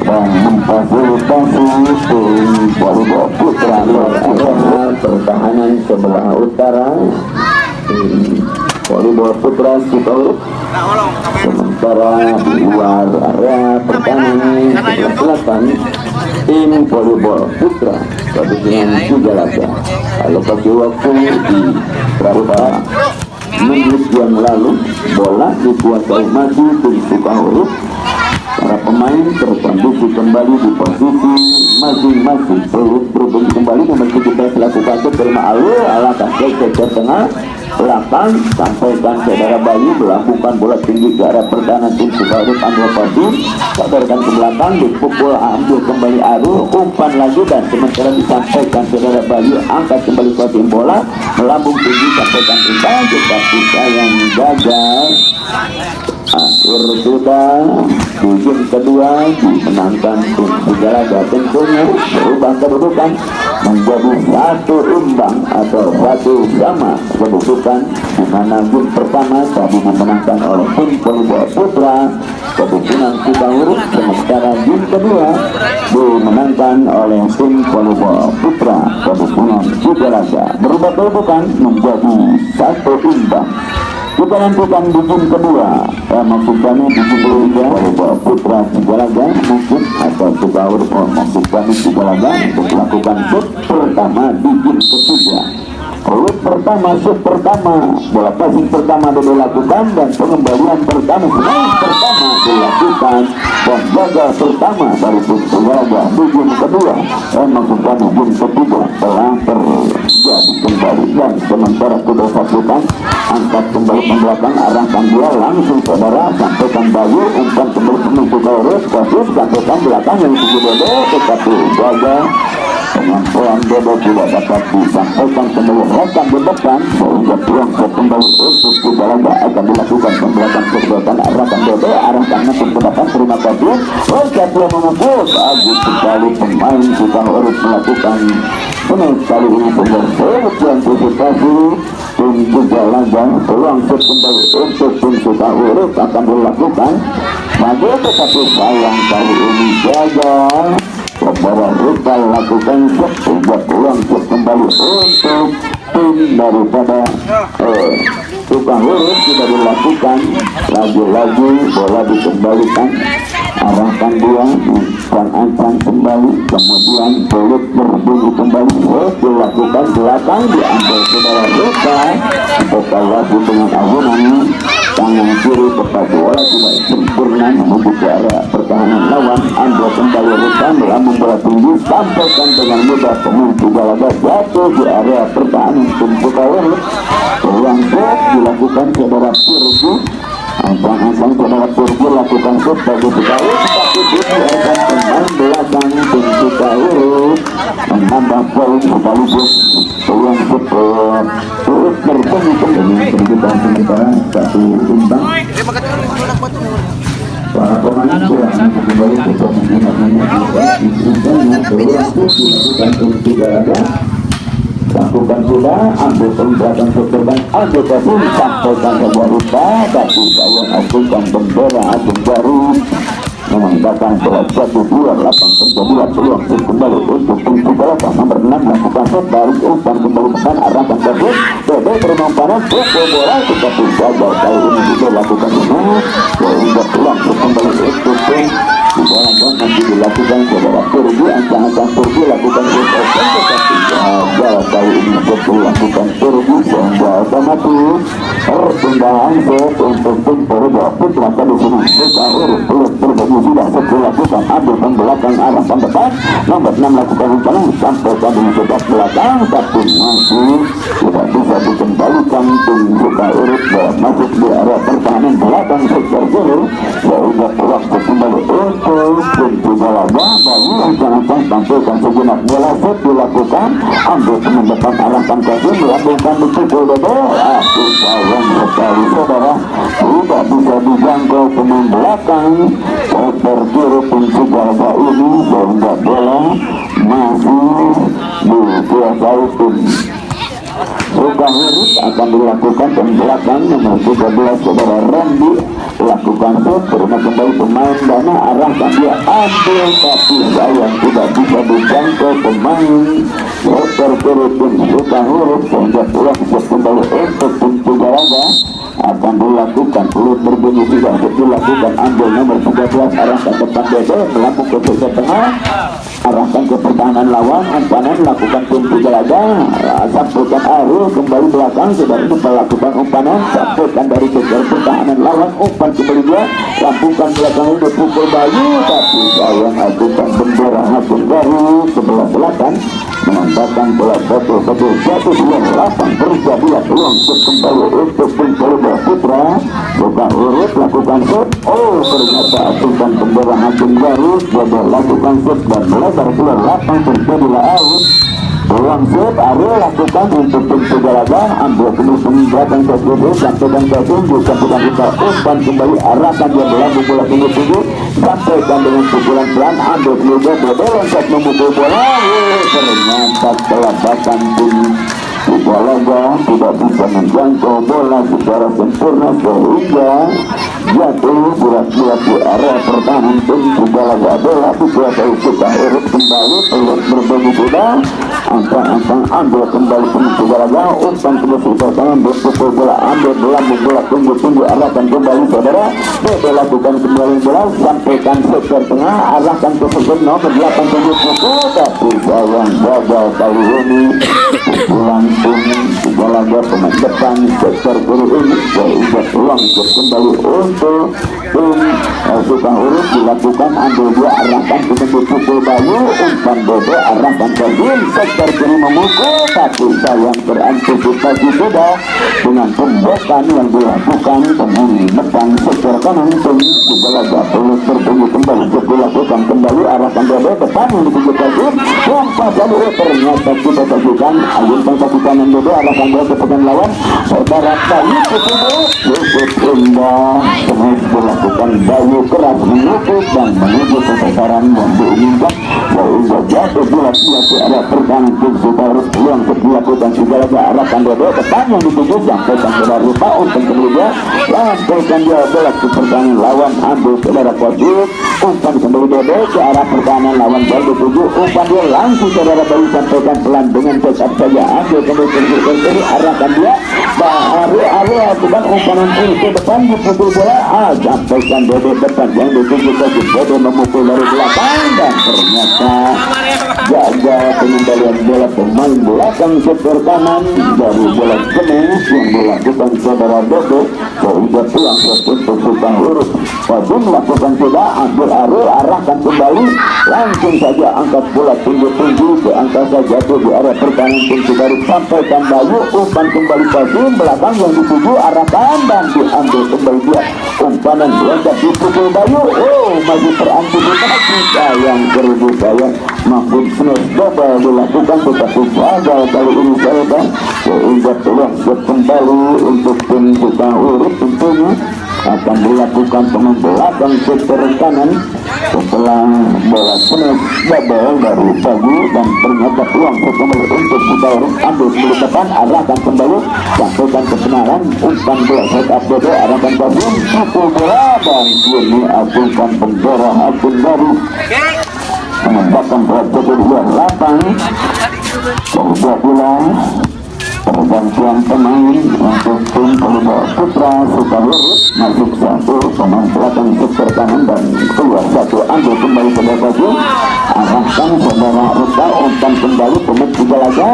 dan memfasilitasi tim Polyball Putra area pertahanan sebelah utara Polyball Putra Suka Urip, sementara di luar area pertahanan sebelah selatan tim Polyball Putra dengan Sigalaga. Alokasi waktu di berapa menit yang lalu bola dikuasai masih tim Suka Urip, para pemain terkondisi kembali di posisi masing-masing, berhubung kembali nomor 17 lakukan terima alahkan ke tengah belakang sampaikan saudara Bayu melakukan bola tinggi ke arah pertahanan tim Suka Urip, ambil posisi sadarkan ke belakang dipukul ambil kembali umpan lagi dan sementara disampaikan saudara Bayu angkat kembali posisi bola melambung tinggi sampaikan umpan tetapi sayang gagal. Akhir sudah di game kedua dimenangkan tim Sigalaga, tentunya berubah kedudukan menjadi 1 imbang atau 1 sama kedudukan, di mana game pertama tadi dimenangkan oleh tim Polyball Putra kedudukan Suka Urip, sementara game kedua dimenangkan oleh tim Polyball Putra kedudukan Sigalaga, berubah kedudukan menjadi 1 imbang. Kita lanjutkan di game kedua, maksud kami di game ketiga Polyball Putra Sigalaga mungkin atau Suka Urip maksud kami Sigalaga untuk melakukan shoot pertama di game ketiga. Shoot pertama, bola passing pertama dilakukan dan pengembalian pertama dilakukan dan gagal pertama dari tim Sigalaga di game kedua. Maksud kami game ketiga telah terjadi kembali dan sementara sudah saksikan angkat kembali ke belakang arahkan dia langsung saudara sampaikan Bayu umpan kembali ke Suka Urip, kasus sampaikan belakang yang tinggi Dodo tetapi gagal. Pengampuan Dodo tidak dapat disampaikan kembali rekan di depan sehingga peluang kembali untuk Sigalaga akan dilakukan pembelakang keberatan arahkan Dodo arahkan ke depan terima kasih. Setelah memukul bagus sekali pemain Suka Urip melakukan ini kali ini benar-benar antisipasi tim Sigalaga, peluang shoot kembali untuk tim Suka Urip akan dilakukan maju tetapi sayang kali ini gagal. Saudara Rita lakukan shoot sehingga peluang shoot kembali untuk tim daripada tukang urut sudah dilakukan. Lagi-lagi bola dikembalikan, arahkan dia, ancang kembali, kemudian pelut berbunyi kembali, dilakukan belakang, diambil saudara Rupa, evaluasi dengan agunan tangan kiri tepat bola tidak sempurna menuju ke arah pertahanan lawan, ambil kembali Rupa, melambung bola tinggi, sampaikan dengan mudah pemain Pugalaga jatuh di area pertahanan tim Pugalaga. Peluang set dilakukan saudara Purgi, ancang-ancang saudara Purgi lakukan set bagi Pugalaga, tapi dibiarkan pemain belakang tim Pugalaga menambah poin sekaligus peluang set terus berbunyi kembali kedudukan sementara 1 imbang. Para pemain silakan kembali ke pemain peluang set dilakukan tim Pugalaga. Lakukan sudah, ambil pembelakan seterbang, ambil kasih, sampaikan sebuah rupa, tapi saya lakukan bendera agung baru, menanggakan pelat 1-2-8 terjadi peluang kembali untuk Pugalaga nomor 6 lakukan set, balik umpan kembali pesan, arahkan kasih, Dede bermain panas, bola, tetapi gagal kali ini juga lakukan semua, sehingga peluang kembali untuk Pugalaga nanti dilakukan saudara Purgi, ancang-ancang Purgi lakukan set, gagal kali ini betul lakukan Purgi sehingga otomatis perpindahan set untuk tim Purga Putra di sini buka urut pelut berbagi sudah setelah lakukan ambil belakang arahkan depan nomor 6 lakukan umpan sampai tadi sebelah belakang tapi masih tidak bisa dikembalikan tim buka urut masuk di area pertahanan belakang sektor kiri sehingga peluang kembali untuk tim Pugalaga bagi ancang-ancang tampilkan sejenak bola set dilakukan ambil teman depan arahkan kasih melambungkan dipukul Dede sayang sekali saudara tidak bisa dijangkau pemain belakang sektor kiri tim Pugalaga ini sehingga bola masih dikuasai tim Bukan huruf akan dilakukan dan belakang nomor 13 saudara Randy lakukan set terima kembali pemain dana arahkan dia ambil tapi sayang tidak bisa dijangkau pemain sektor kiri tim bukan huruf sehingga peluang kembali untuk tim Pugalaga akan dilakukan peluit berbunyi sudah dilakukan ambil nomor 13 arahkan depan Dede melambung ke sektor tengah arahkan ke pertahanan lawan umpanan lakukan tim Pugalaga sampaikan Arul kembali belakang sudah ini melakukan umpanan sampaikan dari sektor pertahanan lawan umpan kembali dia lambungkan belakang ini pukul Bayu tapi sayang ajukan bendera hasil baru sebelah selatan menambahkan bola betul 1-2-8 terjadilah peluang kembali untuk tim Purga Putra buka urut lakukan set ternyata ajukan bendera hasil baru sudah lakukan set dan melebar keluar lapang terjadilah out peluang set Ariel lakukan untuk tim Pugalaga ambil kembali belakang ke kiri sampaikan ke tunggu sampaikan kita umpan kembali arahkan dia bola tinggi sampaikan dengan pukulan pelan ambil keluar Dede loncat memukul bola ternyata kelabatan tim Pugalaga tidak bisa menjangkau bola secara sempurna sehingga jatuh bulat-bulat di area pertahanan tim Pugalaga bola dikuasai sudah urut kembali peluit berbagi sudah angkang ambil kembali tim Pugalaga umpan kembali sudah tangan berpukul bola ambil bola tunggu arahkan kembali saudara Dede lakukan kembali bola sampaikan sektor tengah arahkan ke sektor nomor 8 pukul tapi sayang gagal kali ini pukulan tim Pugalaga pemain depan sektor kiri ini sehingga peluang kembali untuk tim tukang urut dilakukan ambil dia arahkan ke pukul Bayu umpan Dede arahkan ke tim sektor kiri memukul tapi sayang berantisipasi sudah dengan pembokan yang dilakukan pemain depan sektor kanan tim Pugalaga peluit berbunyi kembali dilakukan kembali arahkan Dede depan yang ditujukan tim lompat lalu ternyata kita sajikan ayun pangkati kanan Dede arahkan dia ke pegang lawan saudara Bayu cukup indah terus dilakukan Bayu keras menukik dan menuju ke sasaran yang diinginkan sehingga jatuh bulat-bulat ke arah pertahanan tim Sukarut peluang dilakukan Pugalaga arahkan Dede depan yang dituju sampaikan saudara Rupa untuk kemudian lampaikan dia bola ke pertahanan lawan ambil saudara Kodut umpan kembali Dede ke arah pertahanan lawan bal dituju umpan dia langsung saudara Bayu sampaikan pelan dengan tetap saja ambil kembali ke arahkan dia baru area bukan umpanan ke depan dipukul bola sampaikan Dede depan yang dituju ke Dede memukul dari belakang dan ternyata gagal pengendalian bola pemain belakang sektor kanan dari bola jenis yang dilakukan saudara Dede sehingga pulang untuk Sultan Huruf. Wajib melakukan sudah ambil arahkan kembali langsung saja angkat bola tinggi-tinggi ke angkasa jatuh di area pertahanan pintu baru sampaikan Bayu umpan kembali Kasim belakang yang dituju arahkan dan diambil kembali dia umpanan loncat dipukul Bayu masih terantisipasi sayang kerugi sayang maksud smash double dilakukan tetapi gagal kali ini saudara sehingga peluang kembali untuk tim Sultan Huruf tentunya akan dilakukan pemain belakang sektor kanan setelah bola smash double dari Bayu dan ternyata peluang kembali untuk Sultan Huruf ambil ke depan arahkan kembali sampaikan kebenaran umpan bola sekat Dede arahkan Kasim pukul bola dan kini agungkan bendera akun baru menembakkan bola Dede di luar lapang terjadilah pergantian pemain untuk tim Pelita Putra Sultan Huruf masuk satu pemain belakang sektor kanan dan keluar satu ambil kembali ke Kasim arahkan saudara Rupa umpan kembali pemain tiga laga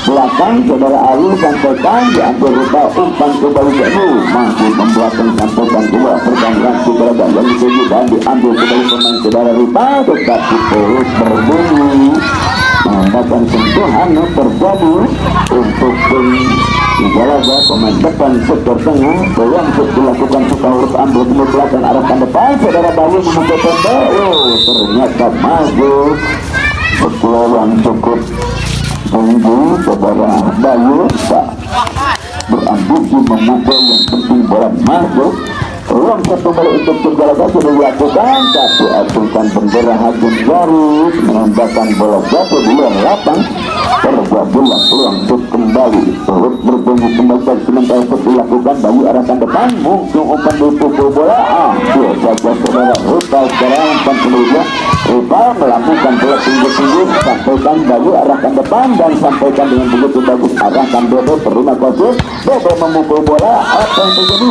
belakang saudara Ali sampaikan diambil Rupa umpan kembali ke masih membelakang sampaikan dua pertandingan tiga laga yang dituju dan diambil kembali pemain saudara Rupa tetapi terus berbunyi mengandalkan sentuhan terjadi untuk tim tiga laga pemain depan sektor tengah peluang untuk dilakukan Sultan Huruf ambil ke belakang arahkan depan saudara Bayu memukul tembak ternyata maju peluang cukup tinggi saudara Bayu tak berambisi memukul yang penting bola masuk peluang satu balik untuk tim Galaga sudah dilakukan tapi asukan bendera Hakim Garis menembakkan bola jatuh di luar lapang terjadilah peluang untuk kembali terus berbunyi kembali sementara untuk dilakukan Bayu arahkan depan mungkin umpan dipukul bola saja saudara Rupa sekarang umpan kemudian Rupa melakukan bola tinggi-tinggi sampaikan Bayu arahkan depan dan sampaikan dengan begitu bagus arahkan Dede terima kasih Dede memukul bola apa yang terjadi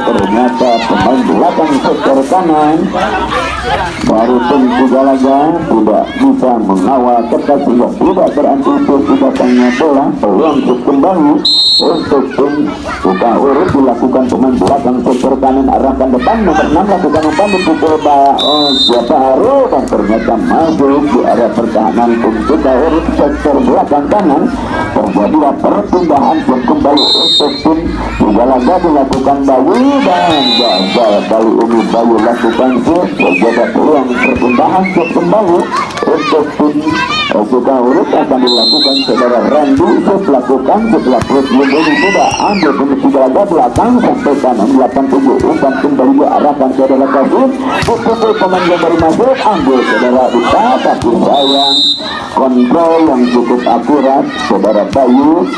ternyata pemain belakang sektor kanan baru tim tiga laga tidak bisa mengawal ketat sehingga tidak berantisipasi datangnya bola peluang untuk kembali untuk tim Sultan Huruf dilakukan pemain belakang sektor kanan arahkan depan nomor 6 lakukan umpan dipukul siapa Haru dan ternyata masuk di area pertahanan tim Sultan Huruf sektor belakang kanan terjadilah perpindahan kembali untuk tim tiga laga dilakukan Bayu dan gagal kali ini Bayu lakukan terjaga peluang perpindahan kembali untuk tim Sultan Huruf akan dilakukan saudara Randy lakukan setelah perut ini sudah ambil pemain tiga laga belakang sampai kanan 87 umpan kembali diarahkan saudara Kasim pukul pemain yang baru masuk ambil saudara Ita tapi sayang kontrol yang cukup akurat saudara Bayu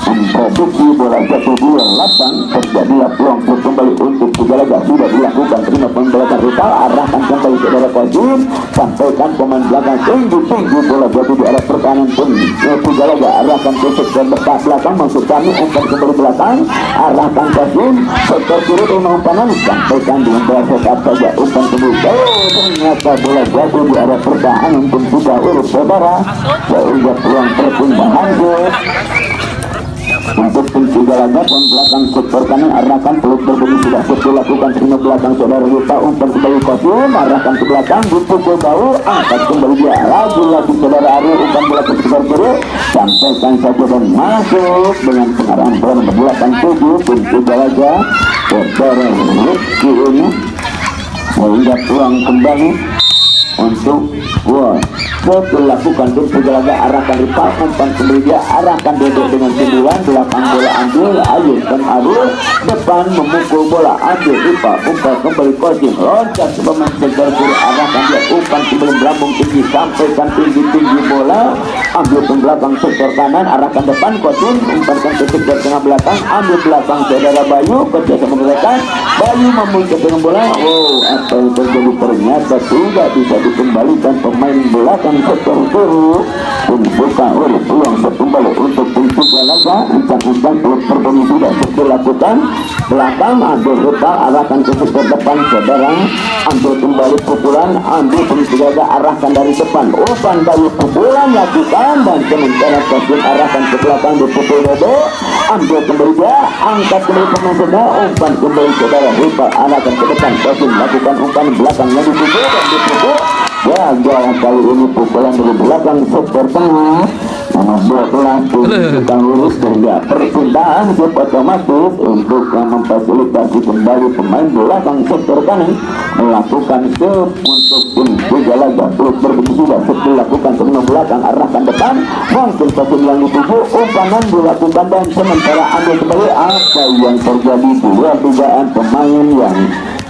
memproduksi bola jatuh di luar lapang terjadilah peluang kembali untuk tiga laga sudah dilakukan terima pembelakan Rupa arahkan kembali saudara Kasim sampaikan pemain belakang tinggi-tinggi bola jatuh di arah pertahanan pun tiga laga arahkan ke sektor belakang maksud kami umpan kembali belakang arahkan Kasim sektor kiri dengan umpanan sampaikan dengan bola sekat saja umpan kembali ternyata bola jatuh di arah pertahanan pun sudah urut saudara sehingga peluang perpindahan untuk tim tiga laga pemain belakang sektor kanan arahkan peluk berbunyi sudah dilakukan terima belakang saudara Rupa umpan kembali Kasim arahkan ke belakang dipukul Bayu angkat kembali dia lagi saudara Ari umpan bola ke sekitar kiri sampaikan saja dan masuk dengan pengarahan bola nomor belakang 7 tim tiga laga saudara Rizky ini sehingga peluang kembali untuk dilakukan tim tiga laga arahkan Rupa umpan kembali dia arahkan Dede dengan sundulan belakang bola ambil ayunkan arus depan memukul bola, ambil umpan kembali coaching, loncat ke pemain segar kiri, arahkan dia umpan sebelum melambung tinggi, sampaikan tinggi bola, ambil ke belakang sektor kanan, arahkan depan coaching, umpankan ke sektor tengah belakang, ambil belakang saudara Bayu, kerja menggerakkan Bayu memuncak dengan bola. Apa yang terjadi ternyata tidak bisa dikembalikan pemain belakang sektor kiri. Bukan peluang kembali untuk pencoba laga, ancang-ancang perbeni sudah dilakukan belakang, ambil rupa arahkan ke sektor depan saudara, ambil kembali pukulan, ambil penjaga arahkan dari depan, umpan Bayu pukulan lakukan dan sementara coaching arahkan ke belakang dipukul Dodo, ambil kembali dia, angkat kembali pemain saudara, umpan kembali saudara rupa arahkan ke depan, coaching lakukan umpan belakangnya dipukul dan dipukul. Gagal kali ini pukulan dari belakang sektor tengah, nomor 12 tukang lurus sehingga perpindahan otomatis untuk memfasilitasi kembali pemain belakang sektor kanan melakukan untuk tim tiga laga terus berbeda sudah dilakukan sebelum belakang arahkan depan, mungkin satu yang dituju umpanan dilakukan dan sementara ambil kembali. Apa yang terjadi, dua dugaan pemain yang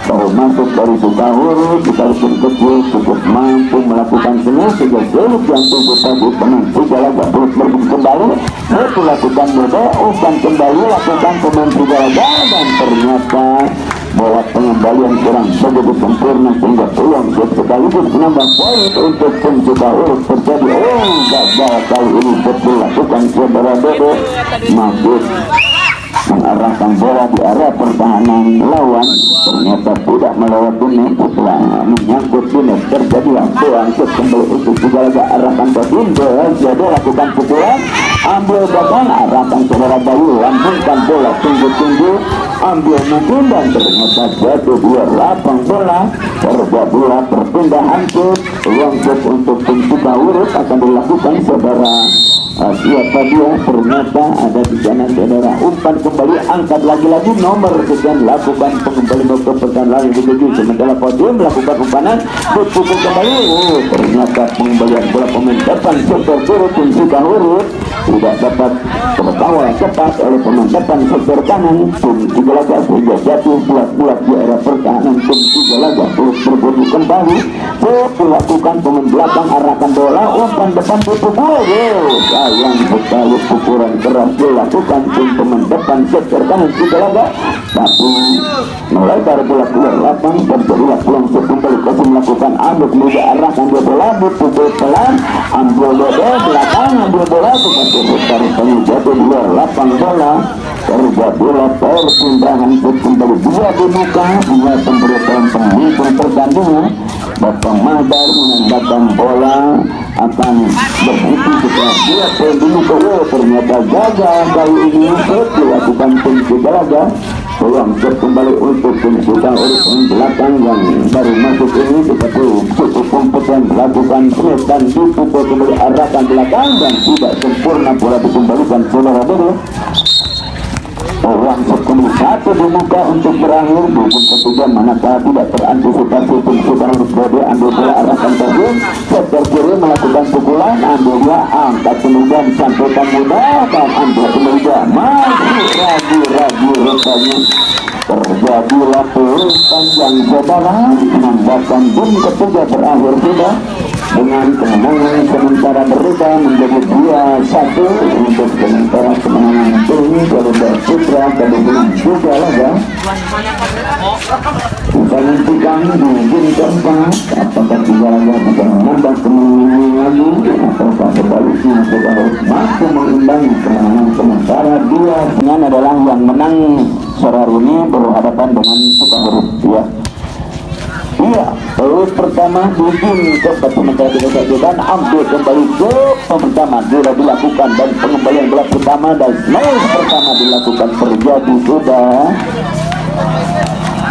baru masuk dari Sukahuru kita kecil cukup mampu melakukan semua sehingga sulit yang tujuh tadi pemain tiga laga terus berbeda kembali, itu lakukan Dodo, umpan kembali lakukan pemain tiga laga dan ternyata bahwa pengembalian kurang begitu sempurna sehingga peluang sekaligus menambah poin untuk tim Sukahuru terjadi. Gagal kali ini dilakukan saudara Dodo, masuk mengarahkan bola di arah pertahanan lawan, ternyata tidak melewati setelah menyangkut finish terjadi peluang kembali untuk tiga laga arahkan ke tim bola jadi lakukan pukulan, ambil belakang arahkan saudara Bayu, lambungkan bola tinggi ambil mungkin dan ternyata jatuh dua lapang bola, terjadilah perpindahan ke ruang untuk tim Sukahuru akan dilakukan saudara. Siapa dia ternyata ada di sana saudara, umpan kembali angkat lagi nomor sekian lakukan pengembali ke pertahanan lagi dituju sementara podium melakukan umpanan dipukul kembali. Ternyata pengembalian bola pemain depan sektor kiri tim Sukahuru tidak dapat terkawal cepat oleh pemain depan sektor kanan tim tiga laga sehingga jatuh bulat di area pertahanan tim tiga laga terus berbunyi kembali. Dilakukan pemain belakang arahkan bola, umpan depan dipukul. Sayang sekali pukulan keras dilakukan tim pemain depan sektor kanan tiga laga, tapi mulai dari bola keluar lapang terjadilah peluang kembali Kosim melakukan ambil kemudian arahkan dua bola dipukul pelan, ambil Dodo belakang ambil bola seperti tarik jatuh di luar lapang bola, terjadilah perpindahan kembali dua di muka dua pemberitaan pemimpin pertandingan. Bapak Madar menembakkan bola akan berhenti setelah dia dulu ke ternyata gagal kali ini dilakukan tim tiga laga. Peluang kembali untuk tim Sukahuru belakang yang baru masuk ini seperti cukup kompeten melakukan finish dan dipukul kembali arahkan belakang dan tidak sempurna bola dikembalikan saudara Dodo. Orang sekali satu di muka untuk berakhir bukan ketiga manakala tidak terantisipasi tim Sukahuru Dodo ambil bola arahkan terjun sektor kiri melakukan pukulan, ambil dia angkat kemudian sampaikan mudah dan ambil kemudian masih ragu rupanya terjadilah peluang panjang saudara menambahkan game ketiga berakhir sudah dengan kemenangan sementara mereka menjadi 2-1 untuk sementara kemenangan tim Garuda Putra kedudukan tiga laga. Kita nantikan di game keempat apakah tiga laga akan menambah kemenangan lagi atau sebaliknya kita harus mampu mengimbangi kemenangan sementara dua dengan adalah yang menang sore hari ini berhadapan dengan Sukahuru ya. Iya, terus pertama bikin keempat sementara kita sajikan ambil kembali ke pertama sudah dilakukan dan pengembalian bola pertama dan smash pertama dilakukan terjadi sudah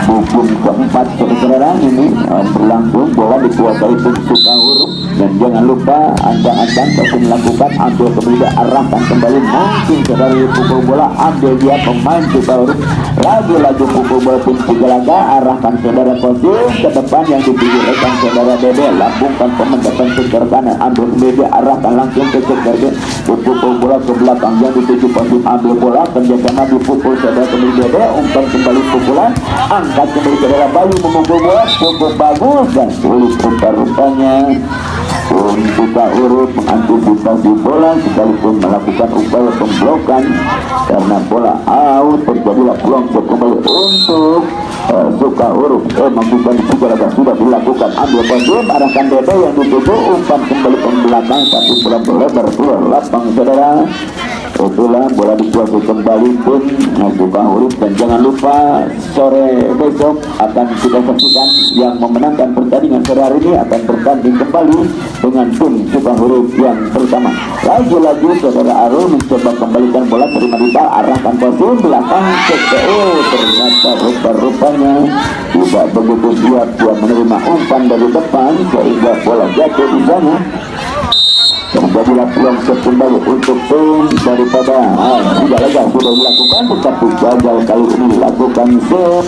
hukum keempat saudara ini berlangsung bola dikuasai tim Sukahuru dan jangan lupa ancang-ancang pasti melakukan ambil kembali arahkan kembali mungkin saudara pukul bola ambil dia pemain Sukahuru laju pukul bola tim Cigalaga, arahkan saudara Kosim ke depan yang dituju rekan saudara Dede, lambungkan pemain depan sekitar kanan, ambil media, arahkan langsung ke sekitar pukul bola ke belakang yang dituju Kosim, ambil bola kerjasama dipukul saudara kembali Dede, umpan kembali pukulan, angkat kembali saudara Bayu memukul bola cukup bagus dan sulit rupa-rupanya untuk urut mengantisipasi bola sekalipun melakukan upaya pemblokan karena bola out. Terjadilah peluang kembali untuk suka huruf melakukan Cigalaga sudah dilakukan, ambil Kosim, arahkan Dede yang dituju, umpan kembali ke belakang tapi bola lebar keluar lapang saudara. Itulah bola dikuasai kembali pun suka huruf. Dan jangan lupa sore besok akan kita saksikan yang memenangkan pertandingan sore hari ini akan bertanding kembali dengan tim suka huruf yang pertama. Lagi-lagi saudara Arul mencoba kembalikan bola, terima di bawah, arahkan Kosim belakang CTO, ternyata rupa-rupanya tidak begitu siap dia menerima umpan dari depan sehingga bola jatuh di sana. Terjadilah peluang kembali untuk tim daripada Cigalaga sudah dilakukan, tetapi gagal kali ini dilakukan set.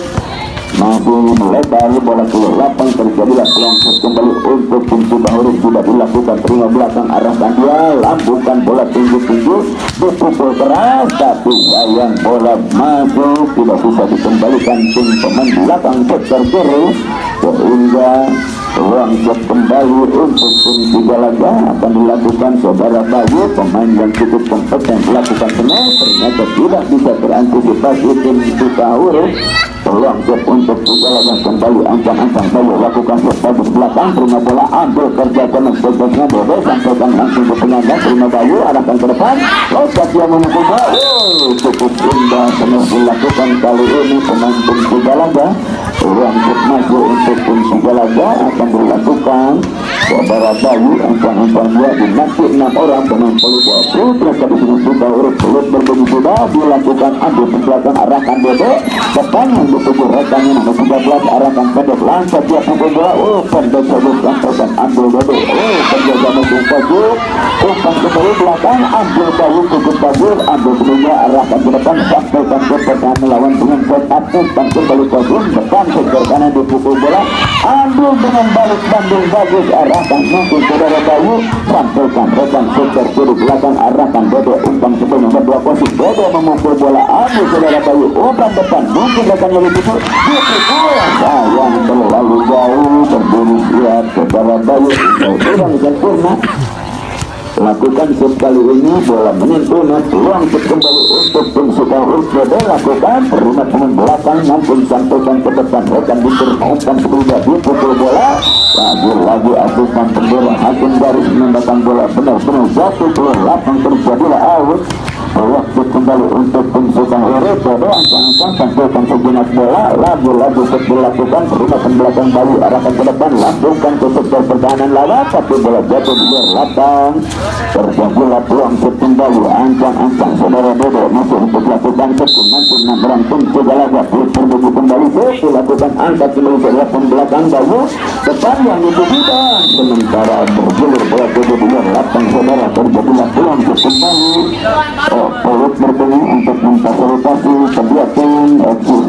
Masih melebar bola keluar lapang. Terjadilah peluang kembali untuk tim Cibahurus sudah dilakukan, terima belakang, arahkan dia, lambungkan bola tinggi-tinggi, dipukul keras tapi sayang bola masuk, tidak bisa dikembalikan tim pemain belakang sektor kiri sehingga peluang kembali untuk tim Cigalaga akan dilakukan saudara Bayu, pemain yang cukup kompeten melakukan senang, ternyata tidak bisa terantisipasi tim Cibahurus. Peluang untuk Cigalaga kembali, ancang-ancang Bayu lakukan sesuatu belakang, terima bola, ambil kerja kemas berikutnya Dede, sampaikan langsung ke penyangga, terima Bayu, arahkan ke depan, lompat yang memukul bola, cukup indah penuh dilakukan kali ini pemain tim Cigalaga. Peluang masuk untuk tim Cigalaga akan dilakukan saudara Bayu, ancang-ancang dia dinanti 6 orang pemain peluang putra tapi dengan sudah urut pelut berbunyi sudah dilakukan, ambil ke belakang, arahkan Dede depan yang dituju rekannya nomor 13, arahkan pendek langsat dia pukul bola, pendek saja sampaikan, ambil Dede, penjaga musuh bagus, umpan kembali belakang, ambil Bayu cukup bagus, ambil kedua, arahkan ke depan, sampaikan ke pertahanan melawan dengan setup, umpan kembali bagus, depan sekitar kanan dipukul bola, ambil dengan balik bandul bagus, arahkan mungkin saudara Bayu, sampaikan rekan sekitar kiri belakang, arahkan Dede, umpan kembali nomor 2 posisi, Dede memukul bola, ambil saudara Bayu, umpan depan, mungkin rekan yang lebih dipukul, sayang terlalu jauh, terburu siap saudara Bayu, sudah sempurna lakukan sekali ini, bola menyentuh peluang kembali untuk tim Cibahurus. Dede lakukan, terima dengan belakang, namun sampaikan ke depan, rekan umpan kedua dipukul bola, lagi asupan bendera, hakim garis menembakkan bola benar-benar jatuh keluar lapang, terjadilah out. Waktu kembali untuk tim Cibahurus. Dede ancang-ancang sampaikan sejenak bola, lagi-lagi dilakukan, terima ke belakang Bayu, arahkan ke depan, lambungkan ke sektor pertahanan lawan, tapi bola jatuh di luar lapang. Terjadilah peluang kembali, ancang-ancang saudara Dede masih untuk lakukan sekun, nanti menang tim Cigalaga terjadi kembali, dilakukan angkat kembali ke belakang Bayu, depan yang ditujukan, sementara bergilir bola Dede di luar lapang saudara. Terjadilah peluang kembali, pelut bertemu untuk memfasilitasi kedua tim eksis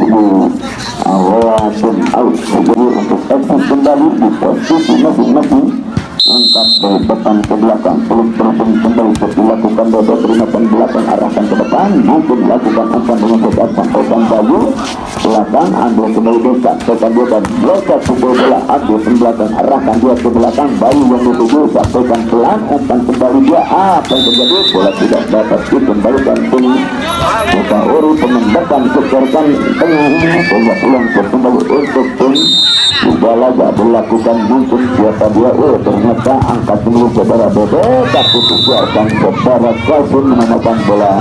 awal tim out, jadi untuk eksis kembali di posisi masing-masing, angkat dari depan ke belakang, pelut bertemu kembali dilakukan Dede, terima ke belakang, arahkan ke depan, mungkin dilakukan akan dengan sekat, sampaikan Bayu belakang, ambil kembali dekat, sampaikan dia dan dekat pukul bola, ambil ke belakang, arahkan dia ke belakang, Bayu yang dituju, sampaikan pelan, umpan kembali dia, apa yang terjadi, bola tidak dapat dikembalikan tim Cibahurus, pengembakan sekarkan tengah ini, bola pulang kembali untuk tim Cigalaga dilakukan, mungkin siapa dia, ternyata angkat dulu saudara Dede, tapi dibiarkan saudara Kosim menamakan bola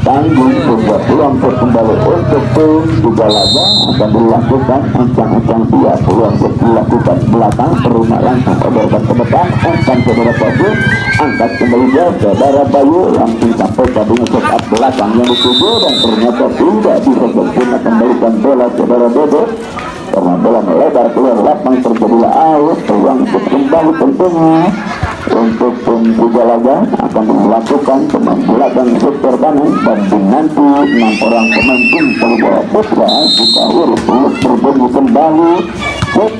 tanggung, sehingga peluang kembali untuk tim Cigalaga akan dilakukan, ancang-ancang dia, peluang dilakukan belakang, terima langsung oborkan ke depan, umpan saudara Kosim, angkat kembali dia, saudara Bayu langsung sampai ke dengan sekat belakang yang dituju, dan ternyata tidak bisa sempurna kembalikan bola saudara Dede karena bola melebar keluar lapang. Terjadilah out, peluang kembali tentunya untuk tim tiga laga akan melakukan pemain belakang sektor kanan dan nanti 6 orang pemain tim Pelita Putra jika urus berbunyi kembali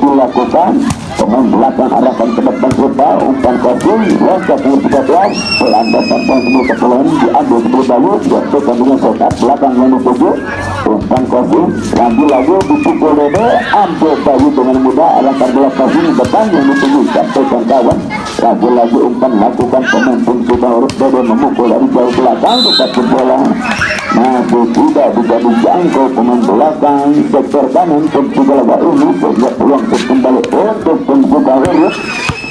dilakukan pemain belakang arahkan ke depan kita umpan kasih loncat nomor 13 pelandasan dan sebelum kepulauan diambil sebelum bayu diaktifkan dengan sekat belakang yang dituju umpan kasih lagi dipukul Dede ambil bayu dengan mudah arahkan bola kasih depan yang dituju diaktifkan kawan lagi umpan lakukan pemain tim sudah urus Dede memukul dari jauh belakang dekat bola masih tidak bisa dijangkau pemain belakang sektor kanan tim tiga laga ini sejak peluang kembali untuk pembuka urus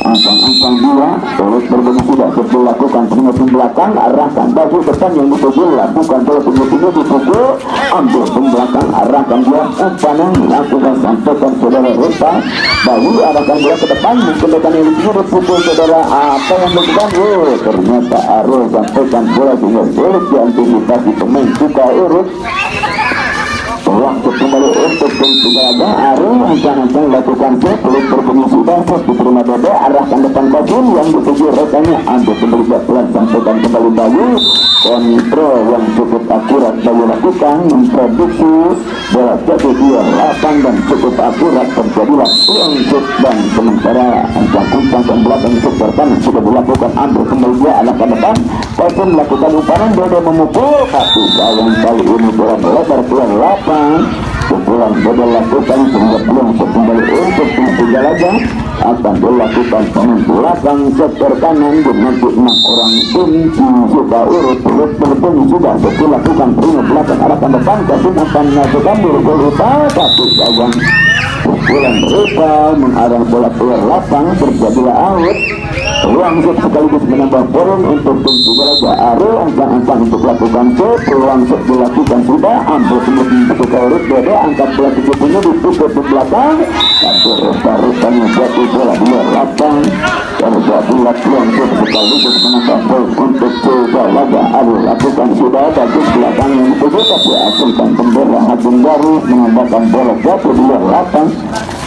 angkang dua terus berbagi sudah dilakukan penyesuaian belakang arahkan baju depan yang dituju lakukan bola penyesuaian dipukul ambil belakang arahkan dia umpanan lakukan sampaikan saudara Rita baju arahkan bola ke depan mungkin depan yang dituju dipukul saudara apa yang dilakukan ternyata arus sampaikan bola sehingga sulit diantisipasi pemain suka urus waktu kembali untuk tim tiga laga Arul ancang-ancang lakukan peluit berbunyi sudah diterima Dede arahkan depan Kajun yang dituju rekannya ambil kembali pelan sampaikan kembali Bayu kontrol yang cukup akurat Bayu lakukan memproduksi bola jatuh dia lapang dan cukup akurat terjadilah peluang shoot dan sementara ancang-ancang dan belakang sektor kanan sudah dilakukan ambil kembali dia arahkan depan Kajun melakukan umpanan Dede memukul satu gawang kali ini bola melebar keluar lapang pukulan Dede lakukan sehingga peluang kembali untuk tiga laga akan dilakukan pemain belakang sektor kanan dan nanti 6 orang tim sudah urut berbunyi sudah dilakukan peluang belakang arahkan depan Kasim akan melakukan berupa satu gawang pukulan Ripa mengarah bola keluar lapang terjadilah out peluang shoot sekaligus menambah poin untuk tim tiga laga Arul ancang-ancang untuk lakukan shoot peluang shoot dilakukan sudah ambil kemudian ketika urut Dede angkat bola tujuhnya ditutup ke belakang satu rupa-rupanya jatuh bola di luar lapang terjadilah peluang shoot sekaligus menambah poin untuk tiga laga Arul lakukan sudah bagus belakang yang ditutup tapi asumkan bendera Hakim Baru menambahkan bola jatuh di luar lapang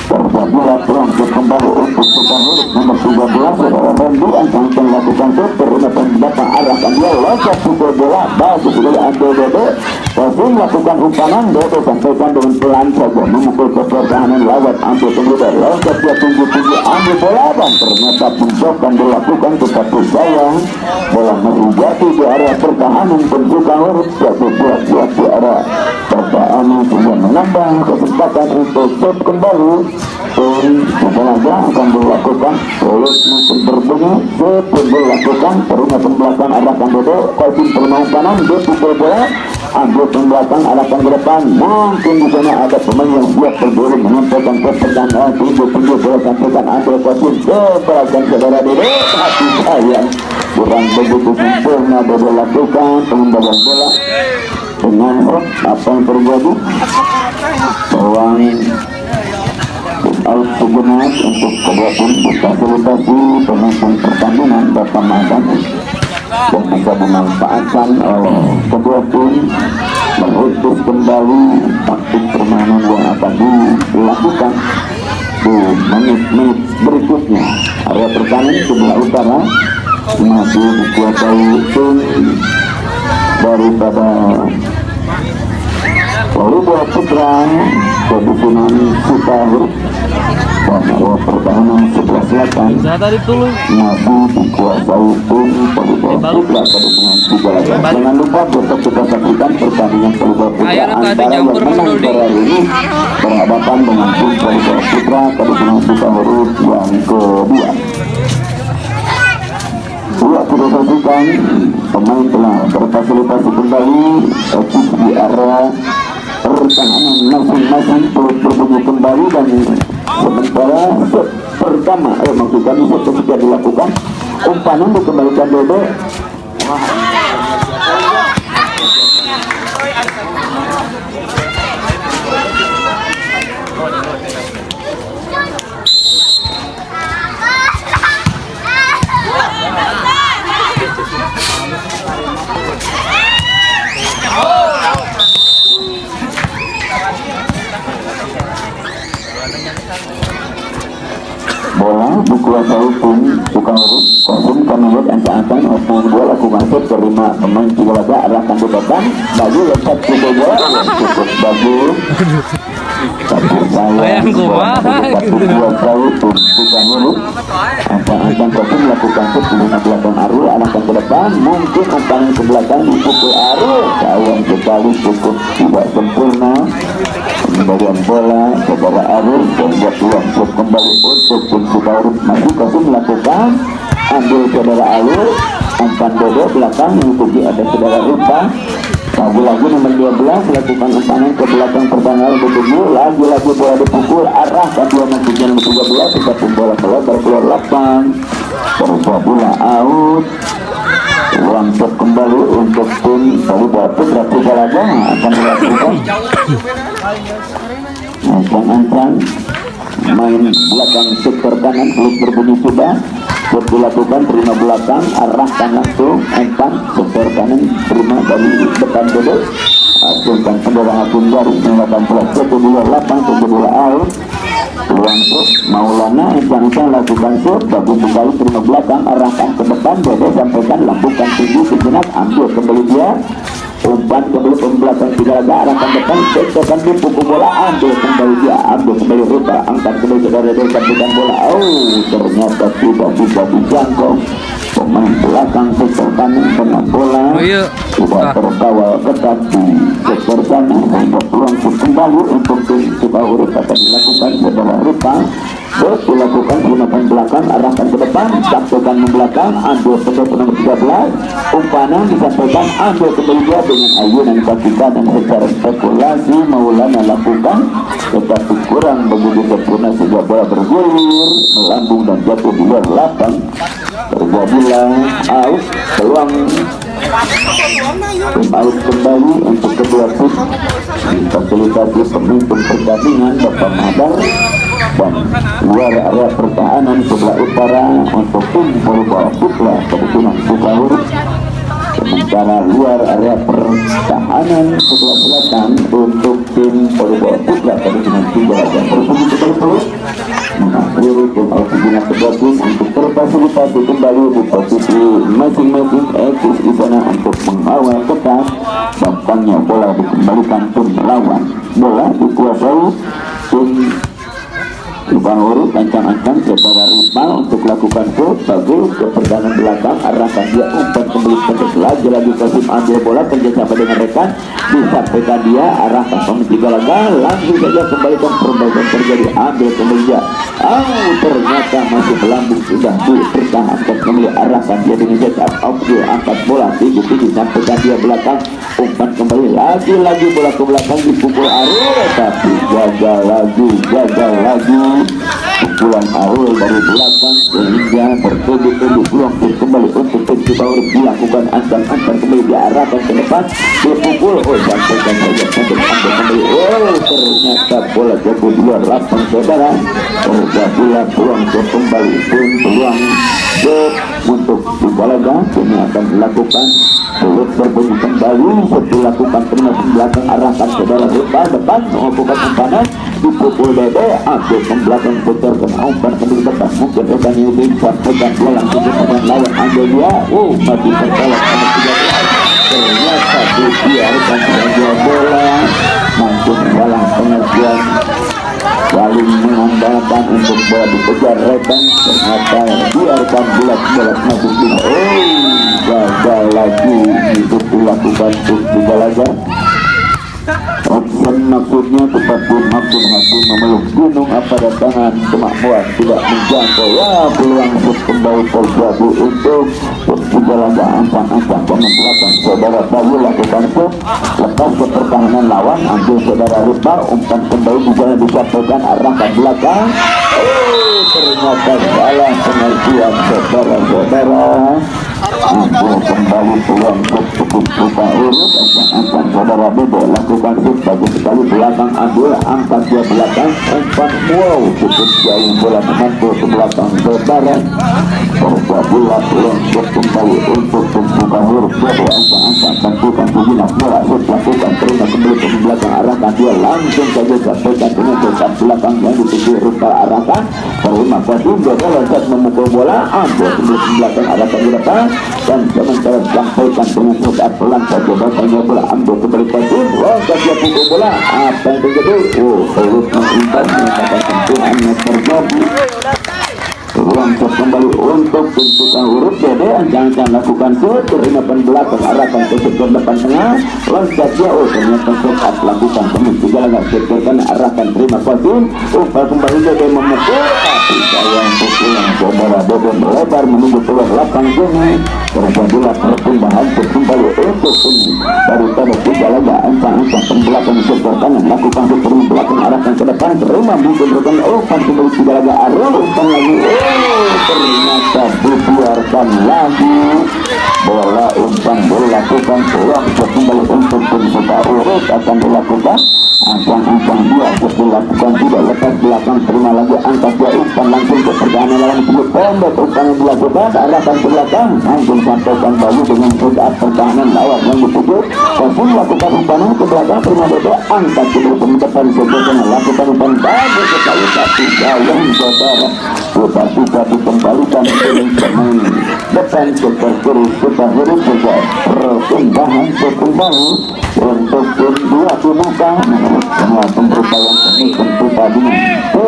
terjadilah peluang shoot kembali untuk kita huruf nomor 13 saudara Randy ancang-ancang lakukan shoot terima belakang arahkan dia loncat pukul bola bagus sekali ambil Dede Kasim lakukan umpanan Dede sampaikan dengan pelan saja memukul ke pertahanan lawan ambil kemudian loncat dia tinggi-tinggi ambil bola dan ternyata pencokan dilakukan tetapi sayang bola masih jatuh di area pertahanan pencukan huruf jatuh buat di area pertahanan sehingga menambah kesempatan untuk shoot kembali Setelah akan dilakukan oleh musim berbunyi Sepun dilakukan peringatan belakang arahkan Dede Kasim permain kanan dia pukul bola ambil belakang arahkan ke depan mungkin di sana ada pemain yang siap berdiri menyampaikan ke pertahanan tinggi bola sampaikan ambil Kasim keberakan saudara Dede hati sayang kurang begitu sempurna Dede lakukan pengembangan bola dengan apa yang terjadi peluang out sejenak untuk kedua tim fasilitasi penonton pertandingan bertemakan dan bisa dimanfaatkan oleh kedua tim merintis kembali taktik permainan yang akan dilakukan di menit-menit berikutnya. Area pertahanan sebelah utara masih dikuasai tim daripada Pelita Putra Kebusunan Sukahuruf dan area pertahanan sebelah selatan masih dikuasai tim Pelita Putra Kebusunan tiga laga. Jangan lupa besok kita saksikan pertandingan Pelita Putra antara yang menang pada ini berhadapan dengan tim Pelita Putra Kebusunan Sukahuruf yang kedua. Sudah saksikan pemain telah berfasilitasi kembali di area pertahanan masing-masing terus berbunyi kembali dan sementara set pertama maksud kami set ketika dilakukan umpanan dikembalikan Dede bola buku kuasa hukum Sukarurus Kosim Kamiyat Ancang-ancang Osman dua laku masuk terima pemain Cigalaga arahkan ke depan bagi lepas pukul bola cukup bagus tapi saya satu kuasa hukum Sukarurus Ancang-ancang Kosim melakukan sebelum belakang Arul arahkan ke depan mungkin umpan ke belakang di pukul Arul sayang sekali cukup tidak sempurna pemberian bola saudara Arul sehingga peluang kembali untuk tim Sukarurus masih Kosim melakukan ambil saudara Arul umpan bodoh belakang mengikuti ada saudara Rupa lagi-lagi nomor 12 lakukan umpanan ke belakang pertahanan bertujuh lagi-lagi bola dipukul arah dan dua masuknya nomor 13 tetapi bola keluar lapang terus bola out uang kembali untuk tim Polda Putra Cigalaga akan melakukan ancang-ancang main belakang sektor kanan klub berbunyi sudah dilakukan terima belakang arahkan langsung umpan sektor kanan terima dari depan bodoh hasilkan pendorongan hakim garis 18 ke luar lapang ke bola out peluang shot Maulana ancang-ancang lakukan shot bagus sekali terima belakang arahkan ke depan bodoh sampaikan lambungkan tinggi sejenak ambil kembali dia umpan kembali pembelakang Cigalaga arahkan depan tekan di pukul bola ambil kembali Rupa angkat kembali saudara sampaikan bola ternyata tidak bisa dijangkau pemain belakang sektor kanan kena bola tidak terkawal ketat di sektor kanan sehingga peluang kembali untuk tim Sukarurus akan dilakukan saudara Rupa dilakukan gunakan belakang arahkan ke depan sampaikan membelakang ambil pedot nomor 13 umpanan disampaikan ambil kembali dia dengan ayunan kaki kanan secara spekulasi Maulana lakukan tetapi kurang begitu sempurna sehingga bola bergulir melambung dan jatuh di luar lapang terjadilah out peluang out kembali untuk kedua tim fasilitasi pemimpin pertandingan Bapak Madar dan luar area pertahanan sebelah utara untuk tim Polda Putra Kebutuhan Sukarurus sementara luar area pertahanan sebelah selatan untuk tim Polda Putra Kebutuhan Cigalaga tersebut terus mengakhiri tim Alfijina tergabung untuk terfasilitasi kembali di posisi masing-masing eksis di sana untuk mengawal ketat datangnya bola dikembalikan tim melawan bola dikuasai tim Sukarurus ancang-ancang saudara Rimal untuk lakukan shoot bagus ke pertahanan belakang arahkan dia umpan kembali pendek lagi Kosim ambil bola kerjasama dengan rekan disampaikan dia arahkan pemain Cigalaga langsung saja kembalikan perbaikan terjadi ambil kembali dia ternyata masih melambung sudah dipertahankan kembali arahkan dia dengan set up angkat bola tinggi sampaikan dia belakang umpan kembali lagi bola ke belakang dipukul Arul tapi gagal lagi pukulan Arul dari belakang sehingga bertubi-tubi peluang kembali untuk tim Sukarurus dilakukan ancang-ancang kembali diarahkan ke depan dipukul sampaikan saja untuk ambil kembali ternyata bola jatuh di luar lapang saudara terjadilah peluang kembali peluang untuk Cigalaga ini akan dilakukan peluang berbunyi kembali dilakukan terima belakang arahkan saudara Rupa depan melakukan umpanan dipukul Dede ambil pembelakang putar ke umpan kembali depan mungkin rekan ini sampaikan bola langsung ke lawan ambil dia masih terkalah nomor 13 ternyata dibiarkan saja bola maupun dalam pengertian saling mengandalkan untuk bola dikejar rekan ternyata biarkan bola masuk di gagal lagi itu dilakukan untuk Cigalaga option maksudnya tetapi maksud hasil memeluk gunung apa datangan kemakmuran tidak menjangkau peluang kembali terjadi untuk Cigalaga ancang-ancang pemain belakang saudara Bayu lakukan shoot lepas ke pertahanan lawan ambil saudara Rupa umpan kembali di jalan disampaikan arahkan belakang ternyata salah pengertian saudara-saudara ambil kembali peluang untuk Sukarurus ancang-ancang saudara Bebe lakukan shoot bagus sekali belakang ambil angkat dia belakang umpan cukup jauh bola menantu ke belakang saudara terjadilah peluang kembali untuk Sukarurus Bebe ancang-ancang tentukan sejenak bola shoot lakukan terima kembali ke belakang arahkan dia langsung saja sampaikan dengan dekat belakang yang dituju Rupa arahkan terima kasih Bebe loncat memukul pukul bola ambil sebelum belakang arah ke depan dan sementara sampaikan dengan saat pelan saja datangnya bola ambil kembali ke tim loncat dia pukul bola apa yang terjadi perut mengimbang mengatakan sentuhannya terjadi loncat kembali untuk tentukan huruf jadi jangan lakukan shoot terima belakang arahkan ke sektor depan tengah loncat dia ternyata saat lakukan teman juga nggak sektorkan arahkan terima kasih umpan kembali dia memukul tapi sayang pukulan saudara Dodo melebar menuju keluar lapang sini terjadilah perpindahan kembali untuk ini daripada tiga laga ancang-ancang pembelakang sektor kanan lakukan sektor belakang arahkan ke depan terima mungkin berikan umpan kembali tiga laga arah umpan lagi ternyata dibiarkan lagi bola umpan dilakukan peluang kembali untuk tim Suka Urut akan dilakukan ancang-ancang dia dilakukan tidak lepas belakang terima lagi angkat dia umpan langsung ke pertahanan dalam sudut pendek umpan yang dilakukan arahkan ke belakang langsung sampaikan baju dengan saat pertahanan lawan yang dituju langsung lakukan umpan ke belakang terima beda angkat ke depan saudara lakukan umpan bagus sekali tapi jauh saudara tiba-tiba dikembalikan dengan pemain depan sektor kiri kita huruf saja perpindahan kembali untuk tim dua dimuka semua pemberitaan ini tentu tadi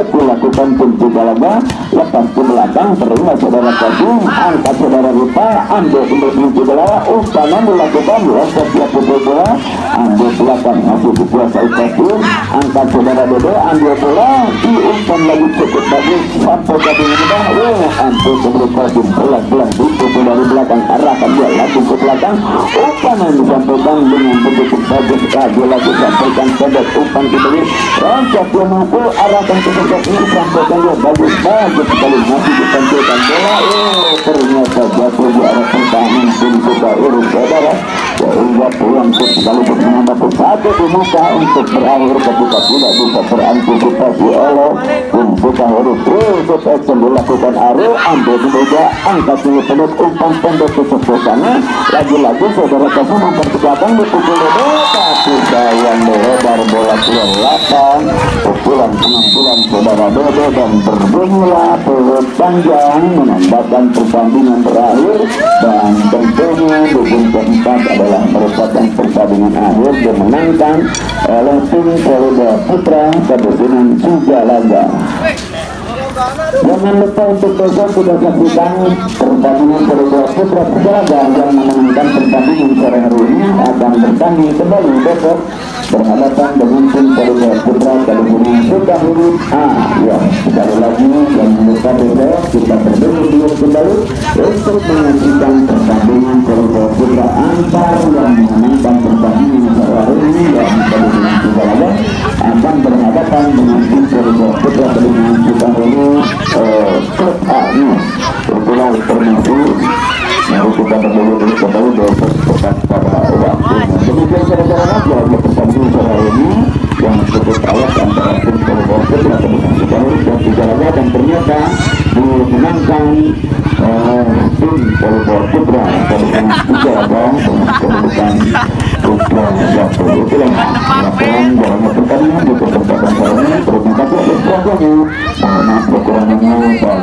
dilakukan tim tiga laga lepas ke belakang terima saudara Kasih angkat saudara Rupa ambil kembali ke bola umpanan dilakukan loncat dia pukul bola ambil belakang masih dikuasai Kasih angkat saudara Dodo ambil bola diumpan lagi cukup bagus sampai ke mudah ambil kembali Kasih pelan-pelan dipukul dari belakang arahkan dia lagi ke belakang umpanan disampaikan dengan begitu bagus dia lagi sampaikan pendek umpan kembali loncat dia mukul arahkan ke sektor ini sampaikan dia bagus sekali masih ditampilkan bola ternyata jatuh di arah pertahanan tim Suka Urut saudara sehingga peluang sekali menambah satu di muka untuk berakhir ketika tidak bisa berantisipasi oleh tim Suka Urut action dilakukan Aru ambil juga angkat dulu pendek umpan pendek ke sebelah sana lagi-lagi saudara Kasih mempercepat dipukul Dodo tapi sayang lebar bola keluar lapang pukulan penampilan saudara Dodo dan berbunyilah perut panjang menambahkan pertandingan berakhir dan tentunya di game keempat adalah merupakan pertandingan akhir dimenangkan oleh tim Garuda Putra Kabupaten Sijalaga. Jangan lupa untuk besok sudah saksikan pertandingan Garuda Putra Sijalaga yang memenangkan pertandingan sore hari ini akan bertanding kembali besok berhadapan dengan tim Garuda Putra Kabupaten Sukabumi. Ya, sekali lagi yang lupa besok kita berdua kembali untuk menyaksikan pertandingan Garuda Putra antar yang memenangkan pertandingan sore hari ini yang Kabupaten Sukabumi akan berhadapan dengan tim Garuda Putra Kabupaten Sukabumi klub A-nya. Itulah informasi mari kita berdua kembali besok tepat pada waktu. Demikian saudara-saudara dalam pertandingan sore hari ini yang cukup awal antara tim Garuda Putra Kabupaten Sukabumi dan Sijalaga dan ternyata dimenangkan tim Garuda Putra Kabupaten Sijalaga dengan kedudukan 2-1. Itulah laporan dalam pertandingan di kesempatan hari ini. Terima kasih atas perhatiannya. Mohon maaf kekurangannya dan